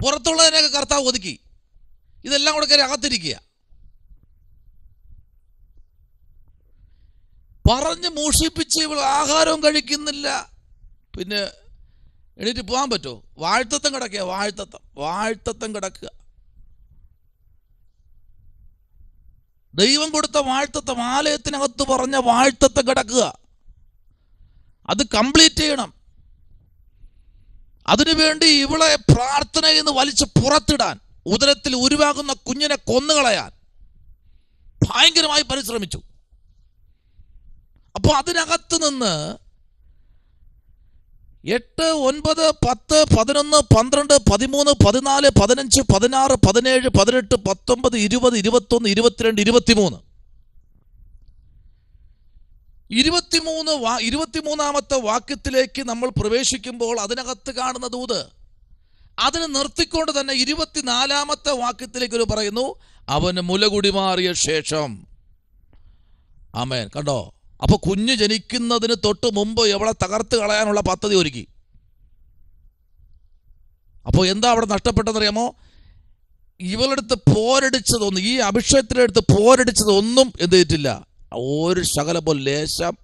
പുറത്തുള്ളതിനൊക്കെ കർത്താവ് ഒതുക്കി. ഇതെല്ലാം കൂടെ കയറി അകത്തിരിക്കുക. പറഞ്ഞ് മൂഷിപ്പിച്ച് ഇവൾ ആഹാരവും കഴിക്കുന്നില്ല. പിന്നെ എണീറ്റ് പോകാൻ പറ്റുമോ? വാഴ്ത്തത്തം കിടക്കുക. വാഴ്ത്തത്തം കിടക്കുക. ദൈവം കൊടുത്ത വാഴ്ത്തത്തം, ആലയത്തിനകത്ത് പറഞ്ഞ വാഴ്ത്തത്തം കിടക്കുക. അത് കംപ്ലീറ്റ് ചെയ്യണം. അതിനുവേണ്ടി ഇവളെ പ്രാർത്ഥനയിൽ നിന്ന് വലിച്ച് പുറത്തിടാൻ, ഉദരത്തിൽ ഉരുവാകുന്ന കുഞ്ഞിനെ കൊന്നുകളയാൻ ഭയങ്കരമായി പരിശ്രമിച്ചു. അപ്പോൾ അതിനകത്ത് നിന്ന് 8, 9, 10, 11, 12, 13, 14, 15, 16, 17, 18, 19, 20, 21, 22, 23. 23-ാമത്തെ വാക്യത്തിലേക്ക് നമ്മൾ പ്രവേശിക്കുമ്പോൾ അതിനകത്ത് കാണുന്ന ദൂത് അതിനെ നിർത്തിക്കൊണ്ട് തന്നെ 24-ാമത്തെ വാക്യത്തിലേക്ക് ഒരു പറയുന്നു, അവന് മുലകുടി മാറിയ ശേഷം. ആമേൻ. കണ്ടോ? അപ്പൊ കുഞ്ഞ് ജനിക്കുന്നതിന് തൊട്ട് മുമ്പ് എവളെ തകർത്ത് കളയാനുള്ള പദ്ധതി ഒരുക്കി. അപ്പോൾ എന്താ അവിടെ നഷ്ടപ്പെട്ടതെന്നറിയാമോ? ഇവളെടുത്ത് പോരടിച്ചതൊന്നും, ഈ അഭിഷേകത്തിൻ്റെ അടുത്ത് പോരടിച്ചതൊന്നും എന്ത് ചെയ്തിട്ടില്ല. ഒരു ശകലം പോലും ലേശം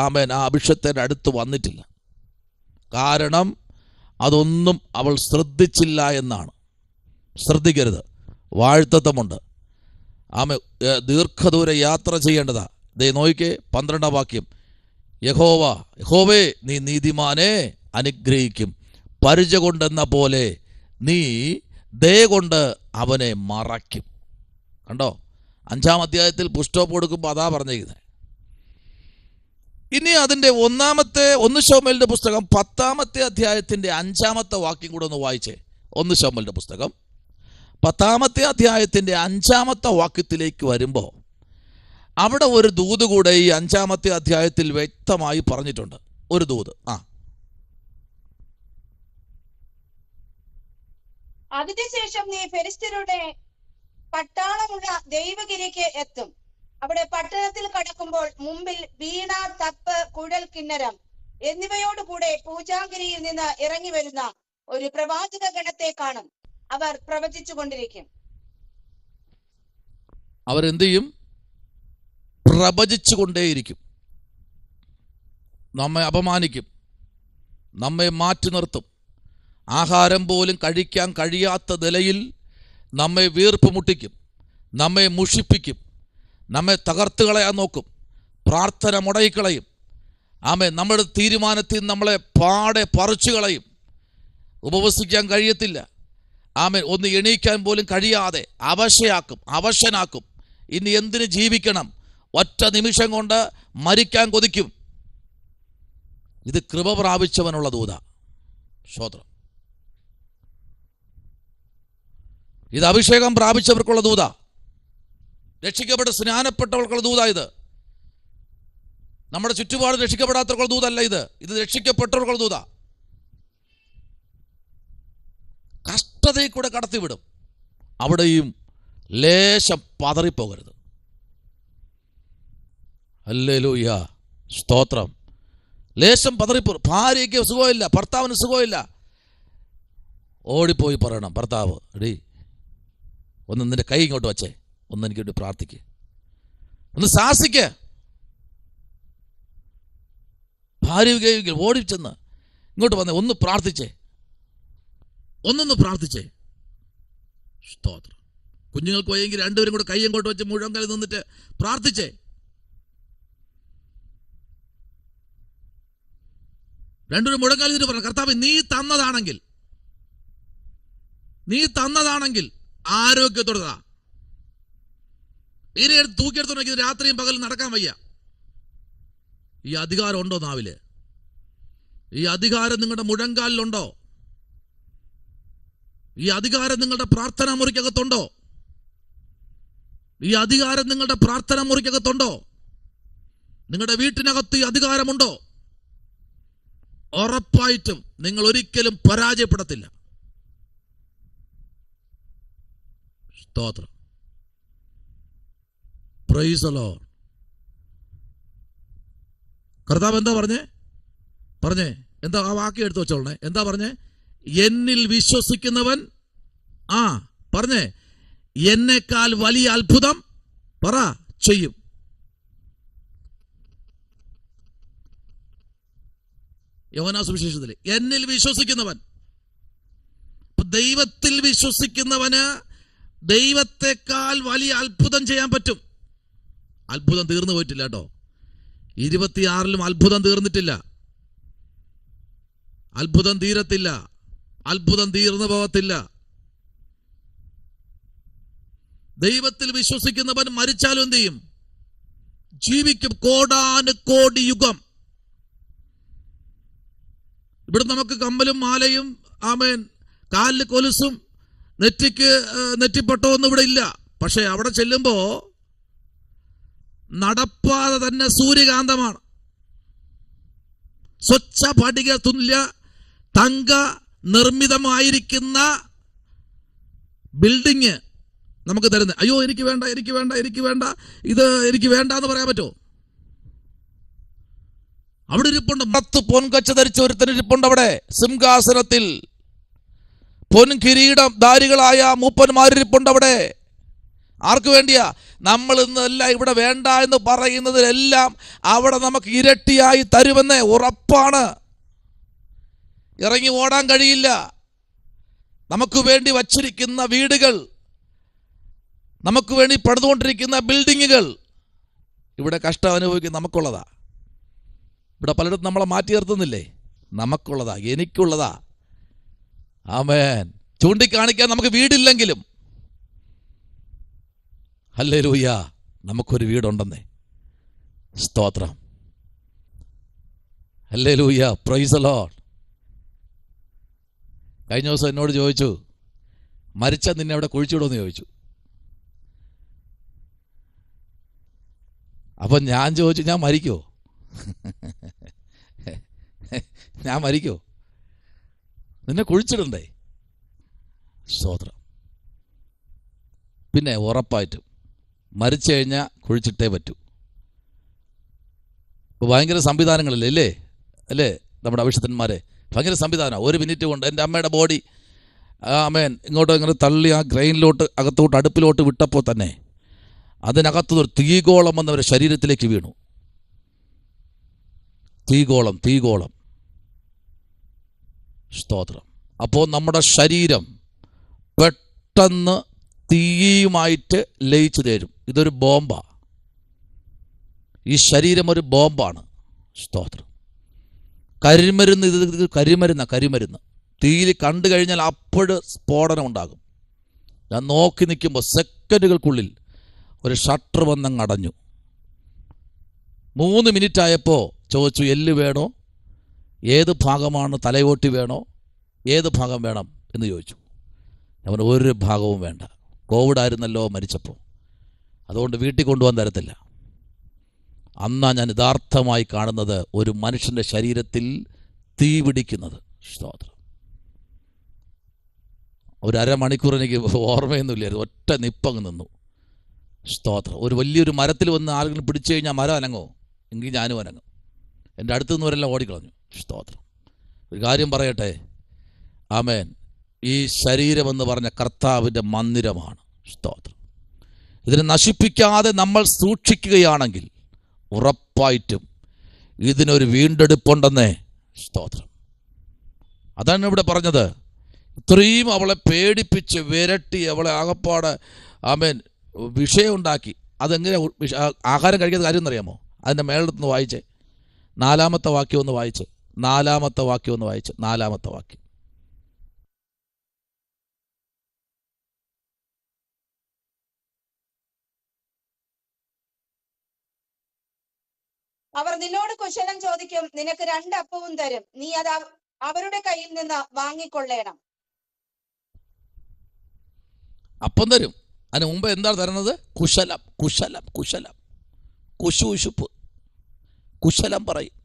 ആമേൻ ആ അഭിഷേകത്തിൻ്റെ അടുത്ത് വന്നിട്ടില്ല. കാരണം അതൊന്നും അവൾ ശ്രദ്ധിച്ചില്ല എന്നാണ്. ശ്രദ്ധിക്കരുത്. വാഴ്ത്തത്വമുണ്ട്. ആമേ ദീർഘദൂര യാത്ര ചെയ്യേണ്ടതാ. ദേ നോയിക്കേ 12-ാം വാക്യം. യഹോവേ നീ നീതിമാനെ അനുഗ്രഹിക്കും, പരിച കൊണ്ടെന്ന പോലെ നീ ദയ കൊണ്ട് അവനെ മറയ്ക്കും. കണ്ടോ? 5-ാം അധ്യായത്തിൽ പുഷ്ടോപ്പ് കൊടുക്കുമ്പോൾ അതാ പറഞ്ഞിരിക്കുന്നത്. ഇനി അതിൻ്റെ 1 ശമൂവേലിന്റെ പുസ്തകം 10-ാമത്തെ അധ്യായത്തിൻ്റെ 5-ാമത്തെ വാക്യം കൂടെ ഒന്ന് വായിച്ചേ. 1 ശമൂവേലിന്റെ പുസ്തകം 10-ാമത്തെ അധ്യായത്തിൻ്റെ 5-ാമത്തെ വാക്യത്തിലേക്ക് വരുമ്പോൾ അവിടെ ഒരു ദൂത് കൂടെ ഈ 5-ാമത്തെ അധ്യായത്തിൽ വ്യക്തമായി പറഞ്ഞിട്ടുണ്ട്. ഒരു ദൂത്. അതിനുശേഷം നീ ഫെലിസ്ത്യരുടെ പട്ടാളമുള്ള ദൈവഗിരിക്ക് എത്തും. അവിടെ പട്ടണത്തിൽ കടക്കുമ്പോൾ മുമ്പിൽ വീണ, തപ്പ്, കുഴൽ, കിന്നരം എന്നിവയോടുകൂടെ പൂജാഗിരിയിൽ നിന്ന് ഇറങ്ങി വരുന്ന ഒരു പ്രവാചക ഗണത്തെ കാണും. അവർ പ്രവചിച്ചു കൊണ്ടിരിക്കും. അവരെന്ത് ചെയ്യും? പ്രവചിച്ചു കൊണ്ടേയിരിക്കും. നമ്മെ അപമാനിക്കും, നമ്മെ മാറ്റി നിർത്തും. ആഹാരം പോലും കഴിക്കാൻ കഴിയാത്ത നിലയിൽ നമ്മെ വീർപ്പ് മുട്ടിക്കും, നമ്മെ മുഷിപ്പിക്കും, നമ്മെ തകർത്ത് കളയാൻ നോക്കും, പ്രാർത്ഥന മുടയിക്കളയും. ആമേ നമ്മുടെ തീരുമാനത്തിൽ നമ്മളെ പാടെ പറിച്ചു കളയും. ഉപവസിക്കാൻ കഴിയത്തില്ല. ആമേ ഒന്ന് എണീക്കാൻ പോലും കഴിയാതെ അവശനാക്കും. ഇനി എന്തിന് ജീവിക്കണം? ഒറ്റ നിമിഷം കൊണ്ട് മരിക്കാൻ കൊതിക്കും. ഇത് കൃപ പ്രാപിച്ചവനുള്ള ദൂത. സ്തോത്രം. ഇത് അഭിഷേകം പ്രാപിച്ചവർക്കുള്ള ദൂത, രക്ഷിക്കപ്പെട്ട് സ്നാനപ്പെട്ടവർക്കുള്ള ദൂത. ഇത് നമ്മുടെ ചുറ്റുപാട് രക്ഷിക്കപ്പെടാത്തവർക്കുള്ള ദൂതല്ല. ഇത് രക്ഷിക്കപ്പെട്ടവർക്കുള്ള ദൂത. കഷ്ടതയിൽ കൂടെ കടത്തിവിടും. അവിടെയും ലേശം പതറിപ്പോകരുത്. ഹല്ലേലൂയ, സ്തോത്രം. ലേശം പതറിപ്പോ. ഭാര്യയ്ക്ക് സുഖമില്ല, ഭർത്താവിന് സുഖമില്ല, ഓടിപ്പോയി പറയണം, ഭർത്താവ് എടീ ഒന്ന് നിന്റെ കൈ ഇങ്ങോട്ട് വച്ചേ, ഒന്ന് എനിക്ക് വേണ്ടി പ്രാർത്ഥിക്ക്, ഒന്ന് ശാസിക്ക്. ഭാര്യ ഓടിച്ചെന്ന് ഇങ്ങോട്ട് വന്നേ, ഒന്ന് പ്രാർത്ഥിച്ചേ, ഒന്നൊന്ന് പ്രാർത്ഥിച്ചേ. സ്തോത്രം. കുഞ്ഞുങ്ങൾക്ക് പോയെങ്കിൽ രണ്ടുപേരും കൂടെ കൈ അങ്ങോട്ട് വെച്ച് മുഴുവൻ കൈ നിന്നിട്ട് പ്രാർത്ഥിച്ചേ. രണ്ടുപേരും മുഴങ്കാലി നിന്നിട്ട് പറഞ്ഞു, കർത്താവ് നീ തന്നതാണെങ്കിൽ ആരോഗ്യത്തോടെ താ. ഇതിനെ തൂക്കിയെടുത്തോണ്ടെങ്കിൽ രാത്രിയും പകലും നടക്കാൻ വയ്യ. ഈ അധികാരം ഉണ്ടോ നാവില്? ഈ അധികാരം നിങ്ങളുടെ മുഴങ്കാലിലുണ്ടോ? ഈ അധികാരം നിങ്ങളുടെ പ്രാർത്ഥനാ മുറിക്കകത്തുണ്ടോ? ഈ അധികാരം നിങ്ങളുടെ പ്രാർത്ഥനാ മുറിക്കകത്തുണ്ടോ? നിങ്ങളുടെ വീട്ടിനകത്ത് ഈ അധികാരമുണ്ടോ? ഉറപ്പായിട്ടും നിങ്ങൾ ഒരിക്കലും പരാജയപ്പെടത്തില്ല. സ്തോത്രം. Price the Lord. കർത്താവ് എന്താ പറഞ്ഞേ എന്താ ആ വാക്യം എടുത്തു വെച്ചോളണേ. എന്താ പറഞ്ഞേ? എന്നിൽ വിശ്വസിക്കുന്നവൻ പറഞ്ഞേ എന്നെക്കാൾ വലിയ അത്ഭുതം ചെയ്യും. യോഹന്നാൻ സുവിശേഷത്തിൽ എന്നിൽ വിശ്വസിക്കുന്നവൻ. ദൈവത്തിൽ വിശ്വസിക്കുന്നവന് ദൈവത്തെക്കാൾ വലിയ അത്ഭുതം ചെയ്യാൻ പറ്റും. അത്ഭുതം തീർന്നു പോയിട്ടില്ല കേട്ടോ. 26-ലും അത്ഭുതം തീർന്നിട്ടില്ല. അത്ഭുതം തീരത്തില്ല. അത്ഭുതം തീർന്നു പോകത്തില്ല. ദൈവത്തിൽ വിശ്വസിക്കുന്നവൻ മരിച്ചാലും എന്ത് ചെയ്യും? ജീവിക്കും കോടാനുകോടി യുഗം. ഇവിടെ നമുക്ക് കമ്മലും മാലയും ആമേൻ കാലില് കൊലുസും നെറ്റിപ്പട്ടോ ഒന്നും ഇവിടെ ഇല്ല. പക്ഷെ അവിടെ ചെല്ലുമ്പോ നടപ്പാതെ തന്നെ സൂര്യകാന്തമാണ്. സ്വച്ഛ പടിക തുല്യ തങ്ക നിർമ്മിതമായിരിക്കുന്ന ബിൽഡിങ് നമുക്ക് തരുന്നത്. അയ്യോ എനിക്ക് വേണ്ട ഇത് എനിക്ക് വേണ്ട എന്ന് പറയാൻ പറ്റുമോ? അവിടെ ഇരിപ്പുണ്ട്. 10 പൊൻകച്ച ധരിച്ച ഒരുത്തൻ ഇരിപ്പുണ്ട് അവിടെ സിംഹാസനത്തിൽ. പൊൻകിരീടം ധാരികളായ മൂപ്പന്മാരിപ്പുണ്ട് അവിടെ. ആർക്ക് വേണ്ടിയാ? നമ്മൾ ഇന്നെല്ലാം ഇവിടെ വേണ്ട എന്ന് പറയുന്നതിലെല്ലാം അവിടെ നമുക്ക് ഇരട്ടിയായി തരുമെന്ന് ഉറപ്പാണ്. ഇറങ്ങി ഓടാൻ കഴിയില്ല. നമുക്ക് വേണ്ടി വച്ചിരിക്കുന്ന വീടുകൾ, നമുക്ക് വേണ്ടി പണിതുകൊണ്ടിരിക്കുന്ന ബിൽഡിങ്ങുകൾ ഇവിടെ കഷ്ടം അനുഭവിക്കുന്ന നമുക്കുള്ളതാ. ഇവിടെ പലയിടത്തും നമ്മളെ മാറ്റി നിർത്തുന്നില്ലേ? നമുക്കുള്ളതാ, എനിക്കുള്ളതാ. ആമേൻ. ചൂണ്ടിക്കാണിക്കാൻ നമുക്ക് വീടില്ലെങ്കിലും ഹല്ലേലൂയ നമുക്കൊരു വീടുണ്ടെന്നേ. സ്തോത്രം. Hallelujah, price the Lord. കഴിഞ്ഞ ദിവസം എന്നോട് ചോദിച്ചു, മരിച്ച നിന്നെ അവിടെ കുഴിച്ചിടുമെന്ന് ചോദിച്ചു. അപ്പം ഞാൻ ചോദിച്ചു, ഞാൻ മരിക്കുമോ? ഞാൻ മരിക്കുമോ? നിന്നെ കുഴിച്ചിടണ്ടേ? സ്തോത്രം. പിന്നെ ഉറപ്പായിട്ടും മരിച്ചു കഴിഞ്ഞാൽ കുഴിച്ചിട്ടേ പറ്റൂ. ഇപ്പോൾ ഭയങ്കര സംവിധാനങ്ങളില്ലേ അല്ലേ? നമ്മുടെ അഭിഷക്തന്മാരെ ഭയങ്കര സംവിധാനം. 1 മിനിറ്റ് കൊണ്ട് എൻ്റെ അമ്മയുടെ ബോഡി ആമേൻ ഇങ്ങോട്ട് ഇങ്ങനെ തള്ളി ആ ഗ്രൈനിലോട്ട് അകത്തോട്ട് അടുപ്പിലോട്ട് വിട്ടപ്പോൾ തന്നെ അതിനകത്തുനിന്നൊരു തീഗോളം വന്നവരുടെ ശരീരത്തിലേക്ക് വീണു. തീഗോളം. സ്തോത്രം. അപ്പോൾ നമ്മുടെ ശരീരം പെട്ടെന്ന് തീയുമായിട്ട് ലയിച്ചു തരും. ഇതൊരു ബോംബാ. ഈ ശരീരം ഒരു ബോംബാണ്. സ്തോത്രം. കരിമരുന്ന്, ഇത് കരിമരുന്ന്. തീയിൽ കണ്ടു കഴിഞ്ഞാൽ അപ്പോഴ് സ്ഫോടനം ഉണ്ടാകും. ഞാൻ നോക്കി നിൽക്കുമ്പോൾ സെക്കൻഡുകൾക്കുള്ളിൽ ഒരു ഷട്ടർ വന്നങ്ങ് അടഞ്ഞു. 3 മിനിറ്റ് ആയപ്പോൾ ചോദിച്ചു, എല്ല് വേണോ, ഏത് ഭാഗമാണ്, തലയോട്ടി വേണോ, ഏത് ഭാഗം വേണം എന്ന് ചോദിച്ചു. അവന് ഒരു ഭാഗവും വേണ്ട. കോവിഡ് ആയിരുന്നല്ലോ മരിച്ചപ്പോൾ, അതുകൊണ്ട് വീട്ടിൽ കൊണ്ടുപോകാൻ തരത്തില്ല. അന്നാ ഞാൻ യഥാർത്ഥമായി കാണുന്നത് ഒരു മനുഷ്യൻ്റെ ശരീരത്തിൽ തീ പിടിക്കുന്നത്. സ്തോത്രം. ഒരു അരമണിക്കൂർ എനിക്ക് ഓർമ്മയൊന്നുമില്ലായിരുന്നു. ഒറ്റ നിപ്പങ്ങ് നിന്നു. സ്തോത്രം. ഒരു വലിയൊരു മരത്തിൽ വന്ന് ആരെങ്കിലും പിടിച്ചു കഴിഞ്ഞാൽ മരം അനങ്ങോ? എങ്കിൽ ഞാനും അനങ്ങും. എൻ്റെ അടുത്തു നിന്നവരെല്ലാം ഓടിക്കളഞ്ഞു. സ്തോത്രം. ഒരു കാര്യം പറയട്ടെ, ആമേൻ, ഈ ശരീരമെന്ന് പറഞ്ഞ കർത്താവിൻ്റെ മന്ദിരമാണ്. സ്തോത്രം. ഇതിനെ നശിപ്പിക്കാതെ നമ്മൾ സൂക്ഷിക്കുകയാണെങ്കിൽ ഉറപ്പായിട്ടും ഇതിനൊരു വീണ്ടെടുപ്പുണ്ടെന്നേ. സ്തോത്രം. അതാണ് ഇവിടെ പറഞ്ഞത്. ഇത്രയും അവളെ പേടിപ്പിച്ച് വിരട്ടി അവളെ ആകപ്പാടെ ആമേൻ വിഷയമുണ്ടാക്കി. അതെങ്ങനെ ആഹാരം കഴിക്കാത്ത കാര്യം എന്നറിയാമോ? അതിൻ്റെ മേളത്തുനിന്ന് വായിച്ചേ, 4-ാമത്തെ വാക്യം ഒന്ന് വായിച്ച്, 4-ാമത്തെ വാക്യം ഒന്ന് വായിച്ച്, 4-ാമത്തെ വാക്യം. അവർ നിന്നോട് കുശലം ചോദിക്കും, നിനക്ക് 2 അപ്പവും തരും, നീ അത് അവരുടെ കയ്യിൽ നിന്ന് വാങ്ങിക്കൊള്ളേണം. അപ്പം തരും. അതിന് മുമ്പ് എന്താണ് തരുന്നത്? കുശലം, കുശലം, കുശലം, കുശുശുപ്പ്, കുശലം പറയും.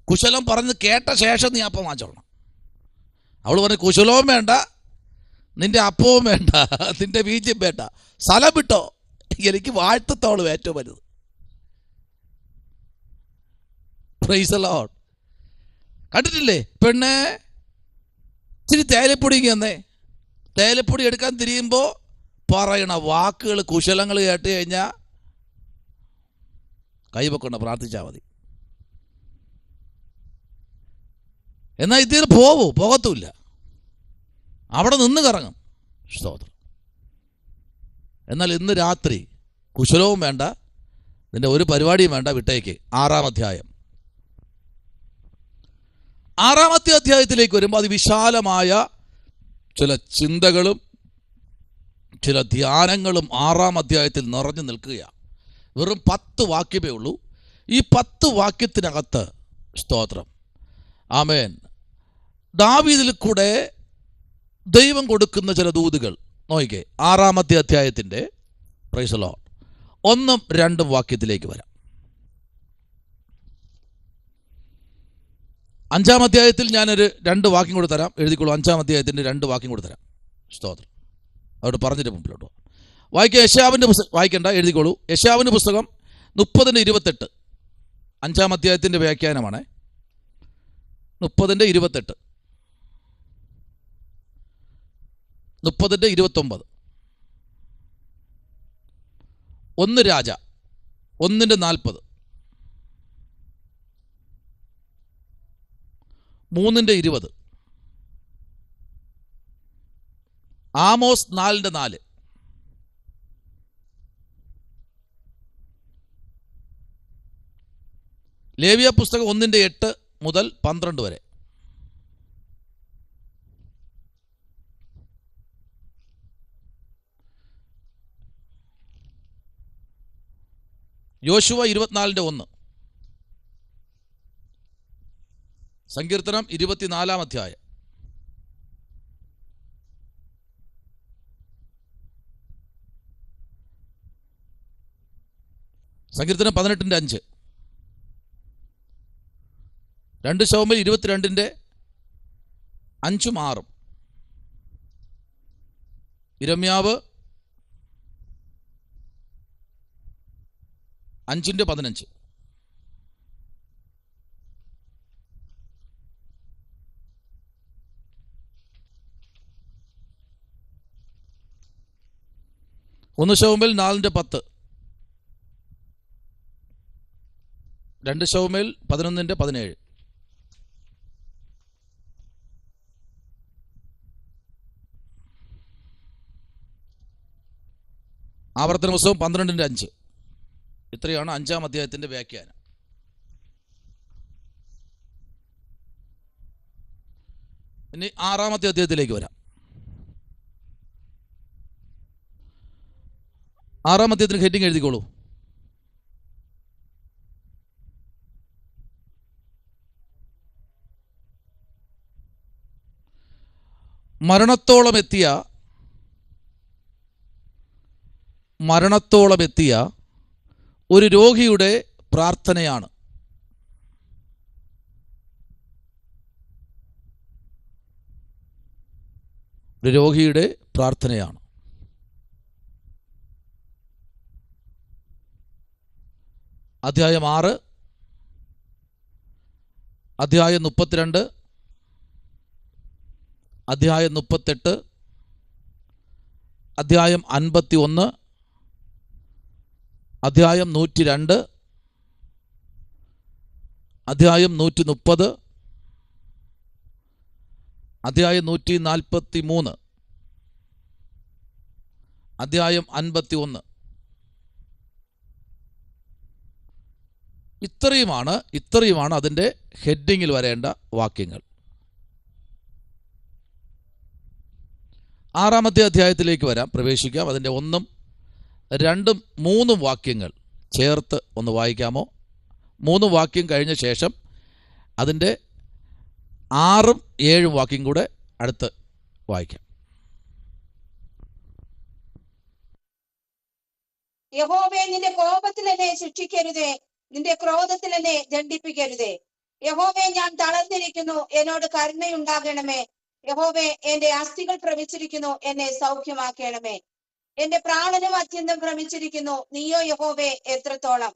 കുശലം പറഞ്ഞ് കേട്ട ശേഷം നീ അപ്പം വാങ്ങിച്ചോളണം. അവൾ പറഞ്ഞു, കുശലവും വേണ്ട, നിന്റെ അപ്പവും വേണ്ട, നിന്റെ ബീജം വേണ്ട, സ്ഥലം വിട്ടോ, എനിക്ക് വാഴ്ത്തത്തോളം ഏറ്റവും വലുത്. Price the Lord. കണ്ടിട്ടില്ലേ പെണ്ണെ, ഇച്ചിരി തേയിലപ്പൊടി എന്നേ. തേയിലപ്പൊടി എടുക്കാൻ തിരിയുമ്പോൾ പറയണ വാക്കുകൾ, കുശലങ്ങൾ കേട്ട് കഴിഞ്ഞാൽ കൈവെക്കൊണ്ട് പ്രാർത്ഥിച്ചാൽ മതി. എന്നാൽ ഇതിൽ പോകത്തുമില്ല, അവിടെ നിന്ന് കറങ്ങും. സ്തോത്രം. എന്നാൽ ഇന്ന് രാത്രി കുശലവും വേണ്ട, നിന്റെ ഒരു പരിപാടിയും വേണ്ട, വിട്ടേക്ക്. 6-ാം അധ്യായം. 6-ാമത്തെ അധ്യായത്തിലേക്ക് വരുമ്പോൾ അതിവിശാലമായ ചില ചിന്തകളും ചില ധ്യാനങ്ങളും 6-ാം അധ്യായത്തിൽ നിറഞ്ഞു നിൽക്കുകയാണ്. വെറും 10 വാക്യമേ ഉള്ളൂ. ഈ 10 വാക്യത്തിനകത്ത് സ്തോത്രം, ആമേൻ, ദാവീദിൽ കൂടെ ദൈവം കൊടുക്കുന്ന ചില ദൂതുകൾ നോക്കിക്കേ. 6-ാമത്തെ അധ്യായത്തിൻ്റെ പ്രൈസ് ദി ലോർഡ് 1ഉം 2ഉം വാക്യത്തിലേക്ക് വരാം. 5-ാം അധ്യായത്തിൽ ഞാനൊരു 2 വാക്യം കൂടെ തരാം, എഴുതിക്കോളൂ. 5-ാം അധ്യായത്തിൻ്റെ 2 വാക്യം കൂടെ തരാം. സ്തോത്രം. അവിടെ പറഞ്ഞിട്ട് മുമ്പിലോട്ടോ വായിക്കുക. യെശയ്യാവിൻ്റെ പുസ്തകം വായിക്കണ്ട, എഴുതിക്കോളൂ. യെശയ്യാവിൻ്റെ പുസ്തകം 30:28, 5-ാം അധ്യായത്തിൻ്റെ വ്യാഖ്യാനമാണ്. 30:28, 30:29. 1 രാജ 1:40, 3:20, ആമോസ് 4:4, ലേവ്യ പുസ്തകം 1:8 മുതൽ 12 വരെ. യോശുവ 24:1, സങ്കീർത്തനം 24-ാം അധ്യായം, സങ്കീർത്തനം 18:5, 2 ശമൂവേൽ 22:5-6, യിരെമ്യാവ് 5:15. ഒന്ന് ശമൂവേൽ 4:10, 2 ശമൂവേൽ 11:17, ആവർത്തന പുസ്തകം 12:5. ഇത്രയാണ് 5-ാം അധ്യായത്തിൻ്റെ വ്യാഖ്യാനം. ഇനി 6-ാമത്തെ അധ്യായത്തിലേക്ക് വരാം. 6-ാം അധ്യായത്തിന് ഹെഡിങ് എഴുതിക്കോളൂ. മരണത്തോളം എത്തിയ ഒരു രോഗിയുടെ പ്രാർത്ഥനയാണ്. ഒരു രോഗിയുടെ പ്രാർത്ഥനയാണ്. അധ്യായം 6, അധ്യായം 32, അധ്യായം 38, അധ്യായം 51, അധ്യായം 102, അധ്യായം 130, അധ്യായം 143, അധ്യായം 51. ഇത്രയുമാണ് അതിൻ്റെ ഹെഡിങ്ങിൽ വരേണ്ട വാക്യങ്ങൾ. 6-ാമത്തെ അധ്യായത്തിലേക്ക് പ്രവേശിക്കാം. അതിൻ്റെ 1, 2, 3 വാക്യങ്ങൾ ചേർത്ത് ഒന്ന് വായിക്കാമോ? 3 വാക്യം കഴിഞ്ഞ ശേഷം അതിൻ്റെ 6, 7 വാക്യം കൂടെ അടുത്ത് വായിക്കാം. യഹോവേ, നിന്റെ കോപത്തിൽ എന്നെ ശിക്ഷിക്കരുതേ, നിന്റെ ക്രോധത്തിൽ എന്നെ ദണ്ഡിപ്പിക്കരുതേ. യഹോവേ, ഞാൻ തളർന്നിരിക്കുന്നു, എന്നോട് കരുണയുണ്ടാകണമേ. യഹോവേ, എന്റെ അസ്ഥികൾ ഭ്രമിച്ചിരിക്കുന്നു, എന്നെ സൗഖ്യമാക്കണമേ. എന്റെ പ്രാണനും അത്യന്തം ഭ്രമിച്ചിരിക്കുന്നു, നീയോ യഹോവേ എത്രത്തോളം.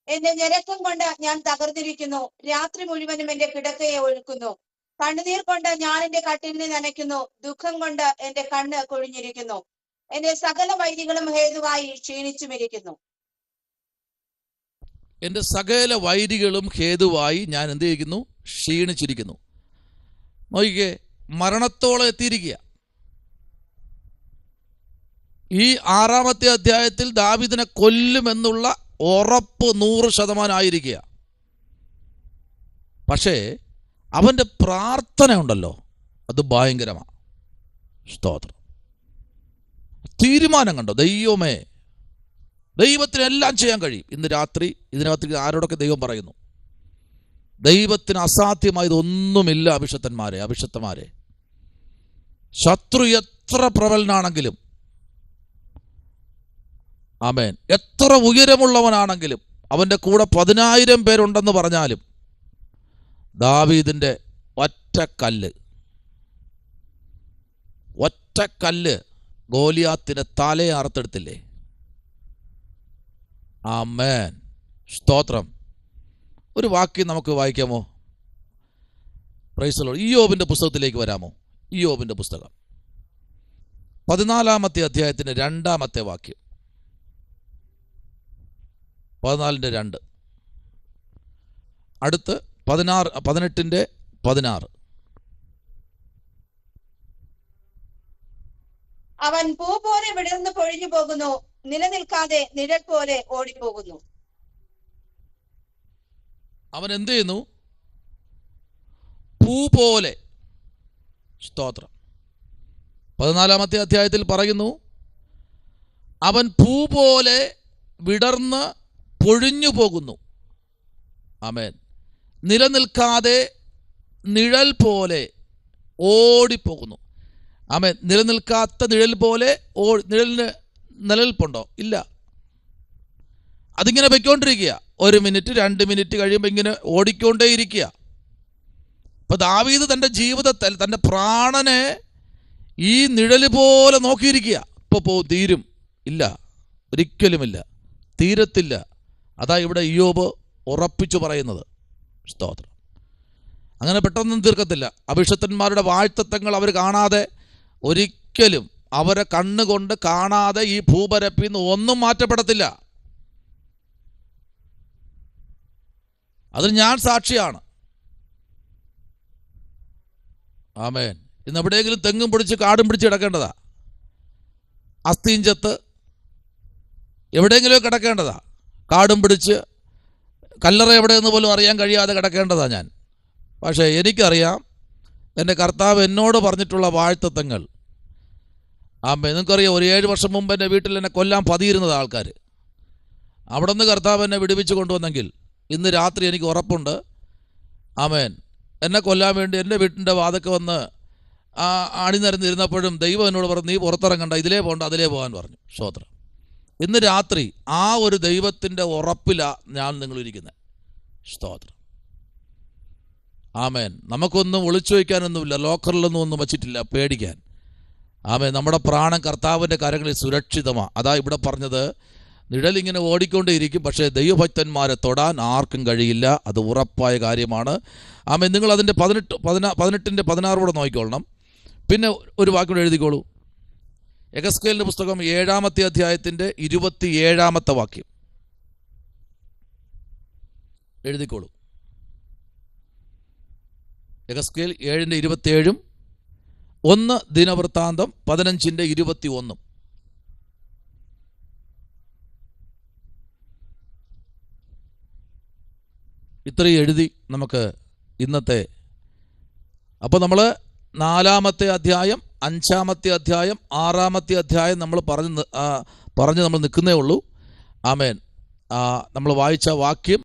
എന്റെ ഞരക്കം കൊണ്ട് ഞാൻ തകർന്നിരിക്കുന്നു, രാത്രി മുഴുവനും എന്റെ കിടക്കയെ ഒഴുക്കുന്നു. കണ്ണുനീർ കൊണ്ട് ഞാൻ എന്റെ കട്ടിലിനെ നനയ്ക്കുന്നു, ദുഃഖം കൊണ്ട് എന്റെ കണ്ണ് കൊഴിഞ്ഞിരിക്കുന്നു. എന്റെ സകല വൈരികളും ഹേതുവായി ക്ഷീണിച്ചുമിരിക്കുന്നു. എൻ്റെ സകല വൈരികളും ഹേതുവായി ഞാൻ എന്ത് ചെയ്യിക്കുന്നു? ക്ഷീണിച്ചിരിക്കുന്നു. നോക്കിക്കേ, മരണത്തോളം എത്തിയിരിക്കുക. ഈ 6-ാമത്തെ അധ്യായത്തിൽ ദാവീദിനെ കൊല്ലുമെന്നുള്ള ഉറപ്പ് 100% ആയിരിക്കുക. പക്ഷേ അവൻ്റെ പ്രാർത്ഥന ഉണ്ടല്ലോ, അത് ഭയങ്കരമാണ്. സ്തോത്രം. തീരുമാനം കണ്ടോ? ദൈവമേ, ദൈവത്തിന് എല്ലാം ചെയ്യാൻ കഴിയും. ഇന്ന് രാത്രി ഇതിനകത്ത് ആരോടൊക്കെ ദൈവം പറയുന്നു, ദൈവത്തിന് അസാധ്യമായതൊന്നുമില്ല. അഭിഷക്തന്മാരെ, ശത്രു എത്ര പ്രബലനാണെങ്കിലും, ആമേൻ, എത്ര ഉയരമുള്ളവനാണെങ്കിലും, അവൻ്റെ കൂടെ 10,000 പേരുണ്ടെന്ന് പറഞ്ഞാലും, ദാവീദിൻ്റെ ഒറ്റക്കല്ല് ഗോലിയാത്തിൻ്റെ തലയെ അറുത്തെടുത്തില്ലേ? ആമേൻ, സ്തോത്രം. ഒരു വാക്യം നമുക്ക് വായിക്കാമോ? Praise the lord. ഇയ്യോബിൻ്റെ പുസ്തകത്തിലേക്ക് വരാമോ? ഇയ്യോബിൻ്റെ പുസ്തകം 14-ാമത്തെ അധ്യായത്തിൻ്റെ 2-ാമത്തെ വാക്യം. 14:2. അടുത്ത് 18:16. അവൻ പൂ പോലെ വിടർന്ന് പൊഴിഞ്ഞു പോകുന്നു, നിലനിൽക്കാതെ നിഴൽ പോലെ ഓടിപ്പോകുന്നു. അവൻ എന്ത് ചെയ്യുന്നു? പൂ പോലെ. സ്തോത്രം. 14-ാമത്തെ അധ്യായത്തിൽ പറയുന്നു, അവൻ പൂ പോലെ വിടർന്ന് പൊഴിഞ്ഞു പോകുന്നു. ആമേൻ. നിലനിൽക്കാതെ നിഴൽ പോലെ ഓടിപ്പോകുന്നു. ആമേൻ. നിലനിൽക്കാത്ത നിഴൽ പോലെ നിഴലിന് നിലനിൽപ്പുണ്ടോ? ഇല്ല. അതിങ്ങനെ പൊയ്ക്കൊണ്ടിരിക്കുക. 1 മിനിറ്റ് 2 മിനിറ്റ് കഴിയുമ്പോൾ ഇങ്ങനെ ഓടിക്കൊണ്ടേയിരിക്കുക. അപ്പൊ ദാവീദ് തൻ്റെ ജീവിതത്തിൽ തൻ്റെ പ്രാണനെ ഈ നിഴല് പോലെ നോക്കിയിരിക്കുക. ഇപ്പോൾ തീരും? ഇല്ല, ഒരിക്കലുമില്ല, തീരത്തില്ല. അതാ ഇവിടെ ഇയ്യോബ് ഉറപ്പിച്ചു പറയുന്നത്. സ്തോത്രം. അങ്ങനെ പെട്ടെന്നും തീർക്കത്തില്ല. അഭിഷക്തന്മാരുടെ വാഴ്ത്തത്വങ്ങൾ അവർ കാണാതെ, ഒരിക്കലും അവരെ കണ്ണുകൊണ്ട് കാണാതെ ഈ ഭൂപരപ്പിൽ നിന്ന് ഒന്നും മാറ്റപ്പെടത്തില്ല. അതിന് ഞാൻ സാക്ഷിയാണ്. ആമേൻ. ഇന്ന് എവിടെയെങ്കിലും തെങ്ങും പിടിച്ച് കാടും പിടിച്ച് കിടക്കേണ്ടതാ. അസ്ഥീഞ്ചത്ത് എവിടെയെങ്കിലും കിടക്കേണ്ടതാ. കാടും പിടിച്ച് കല്ലറ എവിടെയെന്ന് പോലും അറിയാൻ കഴിയാതെ കിടക്കേണ്ടതാ ഞാൻ. പക്ഷേ എനിക്കറിയാം, എൻ്റെ കർത്താവ് എന്നോട് പറഞ്ഞിട്ടുള്ള വാഴ്ത്തത്വങ്ങൾ. ആമേൻ. നിങ്ങൾക്കറിയാം, ഒരു 7 വർഷം മുമ്പ് എൻ്റെ വീട്ടിൽ എന്നെ കൊല്ലാൻ പതിയിരുന്നത് ആൾക്കാർ. അവിടെ നിന്ന് കർത്താവ് എന്നെ വിടുവിച്ച് കൊണ്ടുവന്നെങ്കിൽ ഇന്ന് രാത്രി എനിക്ക് ഉറപ്പുണ്ട്, ആമേൻ, എന്നെ കൊല്ലാൻ വേണ്ടി എൻ്റെ വീട്ടിൻ്റെ വാതൊക്കെ വന്ന് അണിനിരന്നിരുന്നപ്പോഴും ദൈവം എന്നോട് പറഞ്ഞു, നീ പുറത്തിറങ്ങണ്ട, ഇതിലേ പോകണ്ട, അതിലേ പോകാൻ പറഞ്ഞു. സ്തോത്രം. ഇന്ന് രാത്രി ആ ഒരു ദൈവത്തിൻ്റെ ഉറപ്പിലാണ് ഞാൻ നിങ്ങളിരിക്കുന്നത്. സ്തോത്രം. ആമേൻ. നമുക്കൊന്നും ഒളിച്ചു വയ്ക്കാനൊന്നുമില്ല, ലോക്കറിലൊന്നും ഒന്നും വച്ചിട്ടില്ല പേടിക്കാൻ. ആമേൻ. നമ്മുടെ പ്രാണൻ കർത്താവിൻ്റെ കരങ്ങളിൽ സുരക്ഷിതമാണ്. അതാ ഇവിടെ പറഞ്ഞത്, നിഴലിങ്ങനെ ഓടിക്കൊണ്ടേയിരിക്കും, പക്ഷേ ദൈവഭക്തന്മാരെ തൊടാൻ ആർക്കും കഴിയില്ല. അത് ഉറപ്പായ കാര്യമാണ്. ആമേൻ. നിങ്ങൾ അതിൻ്റെ 18-ന്റെ 16 കൂടെ നോക്കിക്കൊള്ളണം. പിന്നെ ഒരു വാക്കുകൂടെ എഴുതിക്കോളൂ. യെഹെസ്കേലിൻ്റെ പുസ്തകം 7-ാമത്തെ അധ്യായത്തിൻ്റെ 27-ാമത്തെ വാക്യം എഴുതിക്കോളൂ. യെഹെസ്കേൽ 7-ന്റെ 27, ദിനവൃത്താന്തം 15-ന്റെ 21. ഇത്രയും എഴുതി നമുക്ക് ഇന്നത്തെ. അപ്പോൾ നമ്മൾ 4-ാമത്തെ അധ്യായം, 5-ാമത്തെ അധ്യായം, 6-ാമത്തെ അധ്യായം നമ്മൾ പറഞ്ഞ് നമ്മൾ നിൽക്കുന്നേ ഉള്ളൂ. ആമേൻ. നമ്മൾ വായിച്ച വാക്യം